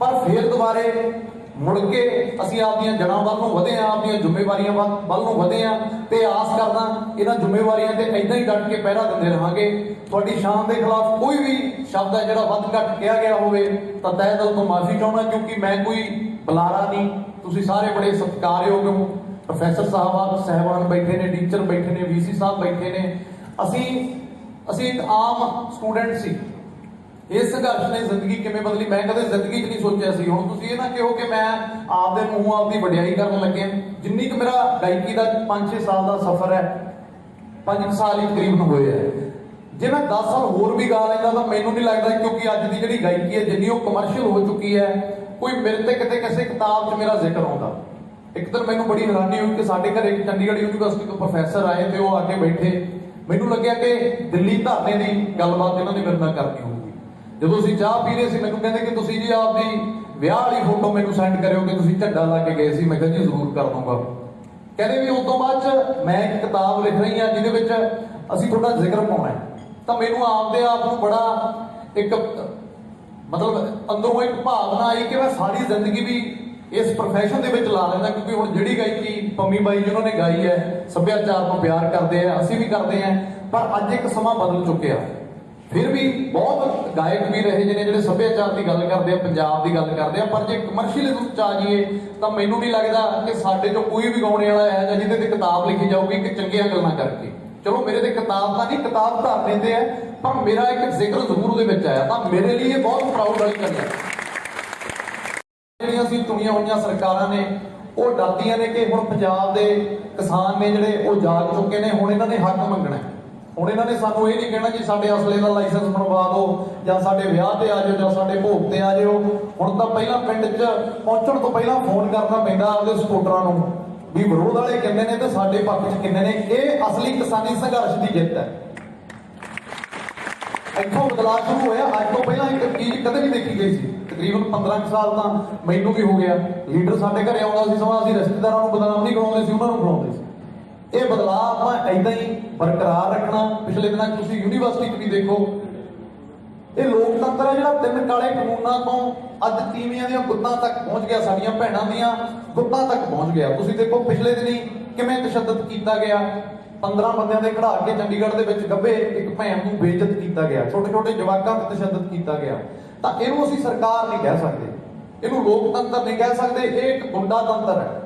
ਪਰ ਫਿਰ ਦੁਬਾਰੇ ਮੁੜ ਕੇ ਅਸੀਂ ਆਪਦੀਆਂ ਜੜ੍ਹਾਂ ਵੱਲ ਨੂੰ ਵਧੇ ਹਾਂ, ਆਪਦੀਆਂ ਜ਼ਿੰਮੇਵਾਰੀਆਂ ਵੱਲ ਨੂੰ ਵਧੇ ਹਾਂ, ਤੇ ਆਸ ਕਰਦਾ ਇਹਨਾਂ ਜ਼ਿੰਮੇਵਾਰੀਆਂ ਤੇ ਇਦਾਂ ਹੀ ਡਟ ਕੇ ਪਹਿਰਾ ਦਿੰਦੇ ਰਹਾਂਗੇ। ਤੁਹਾਡੀ ਸ਼ਾਨ ਦੇ ਖਿਲਾਫ ਕੋਈ ਵੀ ਸ਼ਬਦ ਹੈ ਜਿਹੜਾ ਵੱਧ ਘੱਟ ਕਿਹਾ ਗਿਆ ਹੋਵੇ ਤਾਂ ਤਹਿ ਦਿਲ ਤੋਂ ਮਾਫੀ ਚਾਹੁੰਦਾ, ਕਿਉਂਕਿ ਮੈਂ ਕੋਈ ਬੁਲਾਰਾ ਨਹੀਂ। ਤੁਸੀਂ ਸਾਰੇ ਬੜੇ ਸਤਿਕਾਰਯੋਗ ਹੋ, ਪ੍ਰੋਫੈਸਰ ਸਾਹਿਬਾਨ ਬੈਠੇ ਨੇ, ਟੀਚਰ ਬੈਠੇ ਨੇ, ਵੀਸੀ ਸਾਹਿਬ ਬੈਠੇ ਨੇ। ਅਸੀਂ ਇੱਕ ਆਮ ਸਟੂਡੈਂਟ ਸੀ। ਇਸ ਸੰਘਰਸ਼ ਨੇ ਜ਼ਿੰਦਗੀ ਕਿਵੇਂ ਬਦਲੀ ਮੈਂ ਕਦੇ ਜ਼ਿੰਦਗੀ 'ਚ ਨਹੀਂ ਸੋਚਿਆ ਸੀ। ਹੁਣ ਤੁਸੀਂ ਇਹ ਨਾ ਕਹੋ ਕਿ ਮੈਂ ਆਪਦੇ ਮੂੰਹੋਂ ਆਪਦੀ ਵਡਿਆਈ ਕਰਨ ਲੱਗਿਆ। ਜਿੰਨੀ ਕਿ ਮੇਰਾ ਗਾਇਕੀ ਦਾ 5-6 ਸਾਲ ਦਾ ਸਫ਼ਰ ਹੈ, 5 ਸਾਲ ਹੀ ਤਕਰੀਬਨ ਹੋਏ ਹੈ। ਜੇ ਮੈਂ 10 ਸਾਲ ਹੋਰ ਵੀ ਗਾ ਲੈਂਦਾ ਤਾਂ ਮੈਨੂੰ ਨਹੀਂ ਲੱਗਦਾ, ਕਿਉਂਕਿ ਅੱਜ ਦੀ ਜਿਹੜੀ ਗਾਇਕੀ ਹੈ ਜਿੰਨੀ ਉਹ ਕਮਰਸ਼ੀਅਲ ਹੋ ਚੁੱਕੀ ਹੈ, ਕੋਈ ਮੇਰੇ ਤੇ ਕਿਤੇ ਕਿਸੇ ਕਿਤਾਬ 'ਚ ਮੇਰਾ ਜ਼ਿਕਰ ਆਉਂਦਾ। ਇੱਕ ਦਿਨ ਮੈਨੂੰ ਬੜੀ ਹੈਰਾਨੀ ਹੋਈ ਕਿ ਸਾਡੇ ਘਰੇ ਇੱਕ ਚੰਡੀਗੜ੍ਹ ਯੂਨੀਵਰਸਿਟੀ ਤੋਂ ਪ੍ਰੋਫੈਸਰ ਆਏ ਤੇ ਉਹ ਆ ਕੇ ਬੈਠੇ। ਮੈਨੂੰ ਲੱਗਿਆ ਕਿ ਦਿੱਲੀ ਧਰਨੇ ਦੀ ਗੱਲਬਾਤ ਇਹਨਾਂ ਨੇ ਮੇਰੇ ਨਾਲ ਕਰਨੀ ਹੋਊਗੀ। ਜਦੋਂ ਅਸੀਂ ਚਾਹ ਪੀ ਰਹੇ ਸੀ ਮੈਨੂੰ ਕਹਿੰਦੇ ਕਿ ਤੁਸੀਂ ਜੀ ਆਪਦੀ ਵਿਆਹ ਵਾਲੀ ਫੋਟੋ ਮੈਨੂੰ ਸੈਂਡ ਕਰਿਓ ਕਿ ਤੁਸੀਂ ਝੰਡਾ ਲਾ ਕੇ ਗਏ ਸੀ। ਮੈਂ ਕਿਹਾ ਜੀ ਜ਼ਰੂਰ ਕਰ ਦੂੰਗਾ। ਕਹਿੰਦੇ ਵੀ ਉਸ ਤੋਂ ਬਾਅਦ 'ਚ ਮੈਂ ਇੱਕ ਕਿਤਾਬ ਲਿਖ ਰਹੀ ਹਾਂ ਜਿਹਦੇ ਵਿੱਚ ਅਸੀਂ ਤੁਹਾਡਾ ਜ਼ਿਕਰ ਪਾਉਣਾ ਹੈ। ਤਾਂ ਮੈਨੂੰ ਆਪਦੇ ਆਪ ਨੂੰ ਬੜਾ ਇੱਕ ਮਤਲਬ ਅੰਦਰੋਂ ਇੱਕ ਭਾਵਨਾ ਆਈ ਕਿ ਮੈਂ ਸਾਰੀ ਜ਼ਿੰਦਗੀ ਵੀ ਇਸ ਪ੍ਰੋਫੈਸ਼ਨ ਦੇ ਵਿੱਚ ਲਾ ਲੈਂਦਾ, ਕਿਉਂਕਿ ਹੁਣ ਜਿਹੜੀ ਗਾਇਕੀ ਪੰਮੀ ਬਾਈ ਜਿਹਨਾਂ ਨੇ ਗਾਈ ਹੈ, ਸੱਭਿਆਚਾਰ ਨੂੰ ਪਿਆਰ ਕਰਦੇ ਆ, ਅਸੀਂ ਵੀ ਕਰਦੇ ਹਾਂ, ਪਰ ਅੱਜ ਇੱਕ ਸਮਾਂ ਬਦਲ ਚੁੱਕਿਆ। ਫਿਰ ਵੀ ਬਹੁਤ ਗਾਇਕ ਵੀ ਰਹੇ ਜਿਹਨੇ ਜਿਹੜੇ ਸੱਭਿਆਚਾਰ ਦੀ ਗੱਲ ਕਰਦੇ ਆ, ਪੰਜਾਬ ਦੀ ਗੱਲ ਕਰਦੇ ਆ, ਪਰ ਜੇ ਕਮਰਸ਼ੀਅਲਿਜ਼ਮ 'ਚ ਆ ਜਾਈਏ ਤਾਂ ਮੈਨੂੰ ਨਹੀਂ ਲੱਗਦਾ ਕਿ ਸਾਡੇ 'ਚੋਂ ਕੋਈ ਵੀ ਗਾਉਣੇ ਵਾਲਾ ਹੈ ਜਾਂ ਜਿਹਦੇ ਤੇ ਕਿਤਾਬ ਲਿਖੀ ਜਾਊਗੀ ਕਿ ਚੰਗੀਆਂ ਗੱਲਾਂ ਕਰਕੇ। ਚਲੋ ਮੇਰੇ ਤੇ ਕਿਤਾਬ ਤਾਂ ਨਹੀਂ, ਕਿਤਾਬ ਧਰਨੇ ਤੇ ਹੈ, ਪਰ ਮੇਰਾ ਇੱਕ ਜ਼ਿਕਰ ਜ਼ਰੂਰ ਉਹਦੇ ਵਿੱਚ ਆਇਆ, ਤਾਂ ਮੇਰੇ ਲਈ ਇਹ ਬਹੁਤ ਪ੍ਰਾਊਡ ਵਾਲੀ ਗੱਲ ਹੈ। ਜਿਹੜੀਆਂ ਅਸੀਂ ਚੁਣੀਆਂ ਹੋਈਆਂ ਸਰਕਾਰਾਂ ਨੇ ਉਹ ਡਰਦੀਆਂ ਨੇ ਕਿ ਹੁਣ ਪੰਜਾਬ ਦੇ ਕਿਸਾਨ ਨੇ ਜਿਹੜੇ ਉਹ ਜਾਗ ਚੁੱਕੇ ਨੇ, ਹੁਣ ਇਹਨਾਂ ਨੇ ਹੱਕ ਮੰਗਣਾ। ਹੁਣ ਇਹਨਾਂ ਨੇ ਸਾਨੂੰ ਇਹ ਨਹੀਂ ਕਹਿਣਾ ਜੀ ਸਾਡੇ ਅਸਲੇ ਦਾ ਲਾਇਸੈਂਸ ਬਣਵਾ ਦਿਓ ਜਾਂ ਸਾਡੇ ਵਿਆਹ ਤੇ ਆ ਜਾਓ ਜਾਂ ਸਾਡੇ ਭੋਗ ਤੇ ਆ ਜਾਓ। ਹੁਣ ਤਾਂ ਪਹਿਲਾਂ ਪਿੰਡ 'ਚ ਪਹੁੰਚਣ ਤੋਂ ਪਹਿਲਾਂ ਫੋਨ ਕਰਨਾ ਪੈਂਦਾ ਆਪਦੇ ਸਪੋਰਟਰਾਂ ਨੂੰ ਵੀ ਵਿਰੋਧ ਵਾਲੇ ਕਿੰਨੇ ਨੇ ਤੇ ਸਾਡੇ ਪੱਖ 'ਚ ਕਿੰਨੇ ਨੇ। ਇਹ ਅਸਲੀ ਕਿਸਾਨੀ ਸੰਘਰਸ਼ ਦੀ ਜਿੱਤ ਹੈ। ਇੱਥੋਂ ਬਦਲਾਅ ਸ਼ੁਰੂ ਹੋਇਆ। ਅੱਜ ਤੋਂ ਪਹਿਲਾਂ ਇੱਕ ਚੀਜ਼ ਕਦੇ ਨਹੀਂ ਦੇਖੀ ਗਈ ਸੀ। ਤਕਰੀਬਨ 15 ਸਾਲ ਤਾਂ ਮੈਨੂੰ ਵੀ ਹੋ ਗਿਆ। ਲੀਡਰ ਸਾਡੇ ਘਰੇ ਆਉਂਦਾ ਸੀ, ਸਮਾਂ ਅਸੀਂ ਰਿਸ਼ਤੇਦਾਰਾਂ ਨੂੰ ਬਦਨਾਮ ਨਹੀਂ ਕਰਾਉਂਦੇ ਸੀ, ਉਹਨਾਂ ਨੂੰ ਕਰਾਉਂਦੇ ਸੀ। ਇਹ ਬਦਲਾਅ ਆਪਾਂ ਏਦਾਂ ਹੀ ਬਰਕਰਾਰ ਰੱਖਣਾ। ਪਿਛਲੇ ਦਿਨਾਂ ਤੁਸੀਂ ਯੂਨੀਵਰਸਿਟੀ 'ਚ ਵੀ ਦੇਖੋ, ਇਹ ਲੋਕਤੰਤਰ ਹੈ ਜਿਹੜਾ 3 ਕਾਲੇ ਕਾਨੂੰਨਾਂ ਤੋਂ ਅੱਜ ਤੀਵੀਆਂ ਦੀਆਂ ਗੁੱਤਾਂ ਤੱਕ ਪਹੁੰਚ ਗਿਆ, ਸਾਡੀਆਂ ਭੈਣਾਂ ਦੀਆਂ ਗੁੱਤਾਂ ਤੱਕ ਪਹੁੰਚ ਗਿਆ। ਤੁਸੀਂ ਦੇਖੋ ਪਿਛਲੇ ਦਿਨੀ ਕਿਵੇਂ ਤਸ਼ੱਦਦ ਕੀਤਾ ਗਿਆ। 15 ਬੰਦਿਆਂ ਦੇ ਖੜਾ ਕੇ ਚੰਡੀਗੜ੍ਹ ਦੇ ਵਿੱਚ ਗੱਭੇ ਇੱਕ ਭੈਣ ਨੂੰ ਬੇਇੱਜ਼ਤ ਕੀਤਾ ਗਿਆ, ਛੋਟੇ ਛੋਟੇ ਜਵਾਕਾਂ ਤੇ ਤਸ਼ੱਦਦ ਕੀਤਾ ਗਿਆ। ਤਾਂ ਇਹਨੂੰ ਅਸੀਂ ਸਰਕਾਰ ਨਹੀਂ ਕਹਿ ਸਕਦੇ, ਇਹਨੂੰ ਲੋਕਤੰਤਰ ਨਹੀਂ ਕਹਿ ਸਕਦੇ। ਇਹ ਇੱਕ ਗੁੰਡਾ ਤੰਤਰ ਹੈ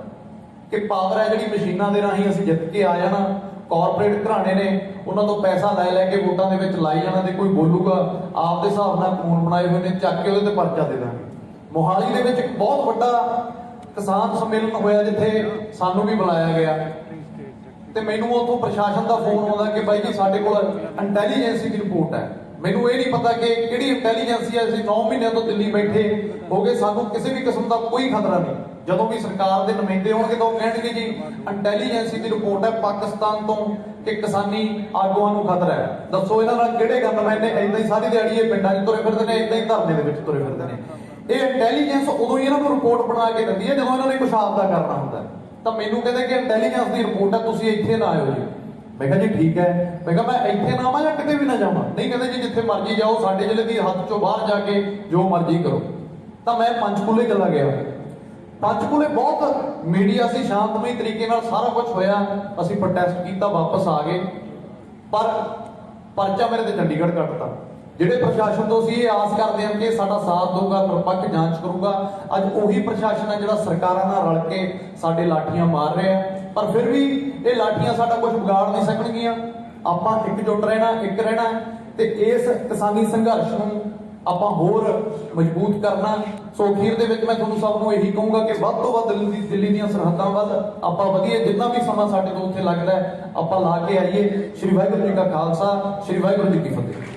ਕਿ ਪਾਵਰ ਹੈ ਜਿਹੜੀ ਮਸ਼ੀਨਾਂ ਦੇ ਰਾਹੀਂ ਅਸੀਂ ਜਿੱਤ ਕੇ ਆ ਜਾਣਾ। ਕਾਰਪੋਰੇਟ ਘਰਾਣੇ ਨੇ ਉਹਨਾਂ ਤੋਂ ਪੈਸਾ ਲੈ ਕੇ ਵੋਟਾਂ ਦੇ ਵਿੱਚ ਲਾਈ ਜਾਣਾ, ਤੇ ਕੋਈ ਬੋਲੂਗਾ ਆਪ ਦੇ ਹਿਸਾਬ ਨਾਲ ਕਾਨੂੰਨ ਬਣਾਏ ਹੋਏ ਨੇ, ਚੱਕ ਕੇ ਉਹਦੇ ਤੇ ਪਰਚਾ ਦੇ ਦਾਂਗੇ। ਮੋਹਾਲੀ ਦੇ ਵਿੱਚ ਇੱਕ ਬਹੁਤ ਵੱਡਾ ਕਿਸਾਨ ਸੰਮੇਲਨ ਹੋਇਆ ਜਿੱਥੇ ਸਾਨੂੰ ਵੀ ਬੁਲਾਇਆ ਗਿਆ, ਤੇ ਮੈਨੂੰ ਉੱਥੋਂ ਪ੍ਰਸ਼ਾਸਨ ਦਾ ਫੋਨ ਆਉਂਦਾ ਕਿ ਬਾਈ ਜੀ ਸਾਡੇ ਕੋਲ ਇੰਟੈਲੀਜੈਂਸੀ ਦੀ ਰਿਪੋਰਟ ਹੈ। ਮੈਨੂੰ ਇਹ ਨਹੀਂ ਪਤਾ ਕਿ ਕਿਹੜੀ ਇੰਟੈਲੀਜੈਂਸੀ ਹੈ। ਅਸੀਂ 9 ਮਹੀਨਿਆਂ ਤੋਂ ਦਿੱਲੀ ਬੈਠੇ ਹੋ ਗਏ, ਸਾਨੂੰ ਕਿਸੇ ਵੀ ਕਿਸਮ ਦਾ ਕੋਈ ਖਤਰਾ ਨਹੀਂ। ਜਦੋਂ ਵੀ ਸਰਕਾਰ ਦੇ ਨੁਮਾਇੰਦੇ ਹੋਣਗੇ ਤਾਂ ਉਹ ਕਹਿਣਗੇ ਜੀ ਇੰਟੈਲੀਜੈਂਸੀ ਦੀ ਰਿਪੋਰਟ ਹੈ ਪਾਕਿਸਤਾਨ ਤੋਂ ਕਿ ਕਿਸਾਨੀ ਆਗੂਆਂ ਨੂੰ ਖਤਰਾ ਹੈ। ਦੱਸੋ ਇਹਨਾਂ ਨਾਲ ਕਿਹੜੇ ਗਨਮੈਨ ਨੇ? ਏਦਾਂ ਹੀ ਸਾਰੀ ਦਿਹਾੜੀ ਇਹ ਪਿੰਡਾਂ 'ਚ ਤੁਰੇ ਫਿਰਦੇ ਨੇ, ਏਦਾਂ ਹੀ ਧਰਨੇ ਦੇ ਵਿੱਚ ਤੁਰੇ ਫਿਰਦੇ ਨੇ। ਇਹ ਇੰਟੈਲੀਜੈਂਸ ਉਦੋਂ ਹੀ ਇਹਨਾਂ ਨੂੰ ਰਿਪੋਰਟ ਬਣਾ ਕੇ ਦਿੰਦੀ ਹੈ ਜਦੋਂ ਇਹਨਾਂ ਨੇ ਕੁਛ ਆਪਦਾ ਕਰਨਾ ਹੁੰਦਾ। ਤਾਂ ਮੈਨੂੰ ਕਹਿੰਦੇ ਕਿ ਇੰਟੈਲੀਜੈਂਸ ਦੀ ਰਿਪੋਰਟ ਹੈ, ਤੁਸੀਂ ਇੱਥੇ ਨਾ ਆਇਓ ਜੀ। ਮੈਂ ਕਿਹਾ ਜੀ ਠੀਕ ਹੈ। ਮੈਂ ਕਿਹਾ ਮੈਂ ਇੱਥੇ ਨਾ ਆਵਾਂ ਜਾਂ ਕਿਤੇ ਵੀ ਨਾ ਜਾਵਾਂ? ਨਹੀਂ, ਕਹਿੰਦੇ ਜੀ ਜਿੱਥੇ ਮਰਜ਼ੀ ਜਾਓ, ਸਾਡੇ ਜ਼ਿਲ੍ਹੇ ਦੀ ਹੱਦ ਚੋਂ ਬਾਹਰ ਜਾ ਕੇ ਜੋ ਮਰਜ਼ੀ ਕਰੋ। ਤਾਂ ਮੈਂ ਪੰਚਕੂਲੇ ਚਲਾ ਗਿਆ। ਪੰਚਕੂਲੇ ਬਹੁਤ ਮੀਡੀਆ ਸੀ, ਸ਼ਾਂਤਮਈ ਤਰੀਕੇ ਨਾਲ ਸਾਰਾ ਕੁਝ ਹੋਇਆ, ਅਸੀਂ ਪ੍ਰੋਟੈਸਟ ਕੀਤਾ, ਵਾਪਸ ਆ ਗਏ। ਪਰ ਪਰਚਾ ਮੇਰੇ ਤੇ ਚੰਡੀਗੜ੍ਹ ਕੱਟਤਾ। ਜਿਹੜੇ ਪ੍ਰਸ਼ਾਸਨ ਤੋਂ ਅਸੀਂ ਇਹ ਆਸ ਕਰਦੇ ਹਾਂ ਕਿ ਸਾਡਾ ਸਾਥ ਦੇਊਗਾ, ਨਿਰਪੱਖ ਜਾਂਚ ਕਰੂਗਾ। ਅੱਜ ਉਹੀ ਪ੍ਰਸ਼ਾਸਨ ਹੈ ਜਿਹੜਾ ਸਰਕਾਰਾਂ ਨਾਲ ਰਲ ਕੇ ਸਾਡੇ ਲਾਠੀਆਂ ਮਾਰ ਰਿਹਾ, ਪਰ ਫਿਰ ਵੀ ਇਹ ਲਾਠੀਆਂ ਸਾਡਾ ਕੁਝ ਵਿਗਾੜ ਨਹੀਂ ਸਕਣਗੀਆਂ। ਆਪਾਂ ਇਕਜੁੱਟ ਰਹਿਣਾ, ਇੱਕ ਰਹਿਣਾ ਤੇ ਇਸ ਕਿਸਾਨੀ ਸੰਘਰਸ਼ ਨੂੰ ਆਪਾਂ ਹੋਰ ਮਜ਼ਬੂਤ ਕਰਨਾ। ਸੋ ਅਖੀਰ ਦੇ ਵਿੱਚ ਮੈਂ ਤੁਹਾਨੂੰ ਸਭ ਨੂੰ ਇਹੀ ਕਹੂੰਗਾ ਕਿ ਵੱਧ ਤੋਂ ਵੱਧ ਦਿੱਲੀ ਦੀਆਂ ਸਰਹੱਦਾਂ ਵੱਲ ਆਪਾਂ ਵਧੀਏ। ਜਿੰਨਾ ਵੀ ਸਮਾਂ ਸਾਡੇ ਤੋਂ ਉੱਥੇ ਲੱਗਦਾ ਹੈ ਆਪਾਂ ਲਾ ਕੇ ਆਈਏ। ਸ਼੍ਰੀ ਵਾਹਿਗੁਰੂ ਜੀ ਕਾ ਖਾਲਸਾ, ਸ਼੍ਰੀ ਵਾਹਿਗੁਰੂ ਜੀ ਕੀ ਫਤਿਹ।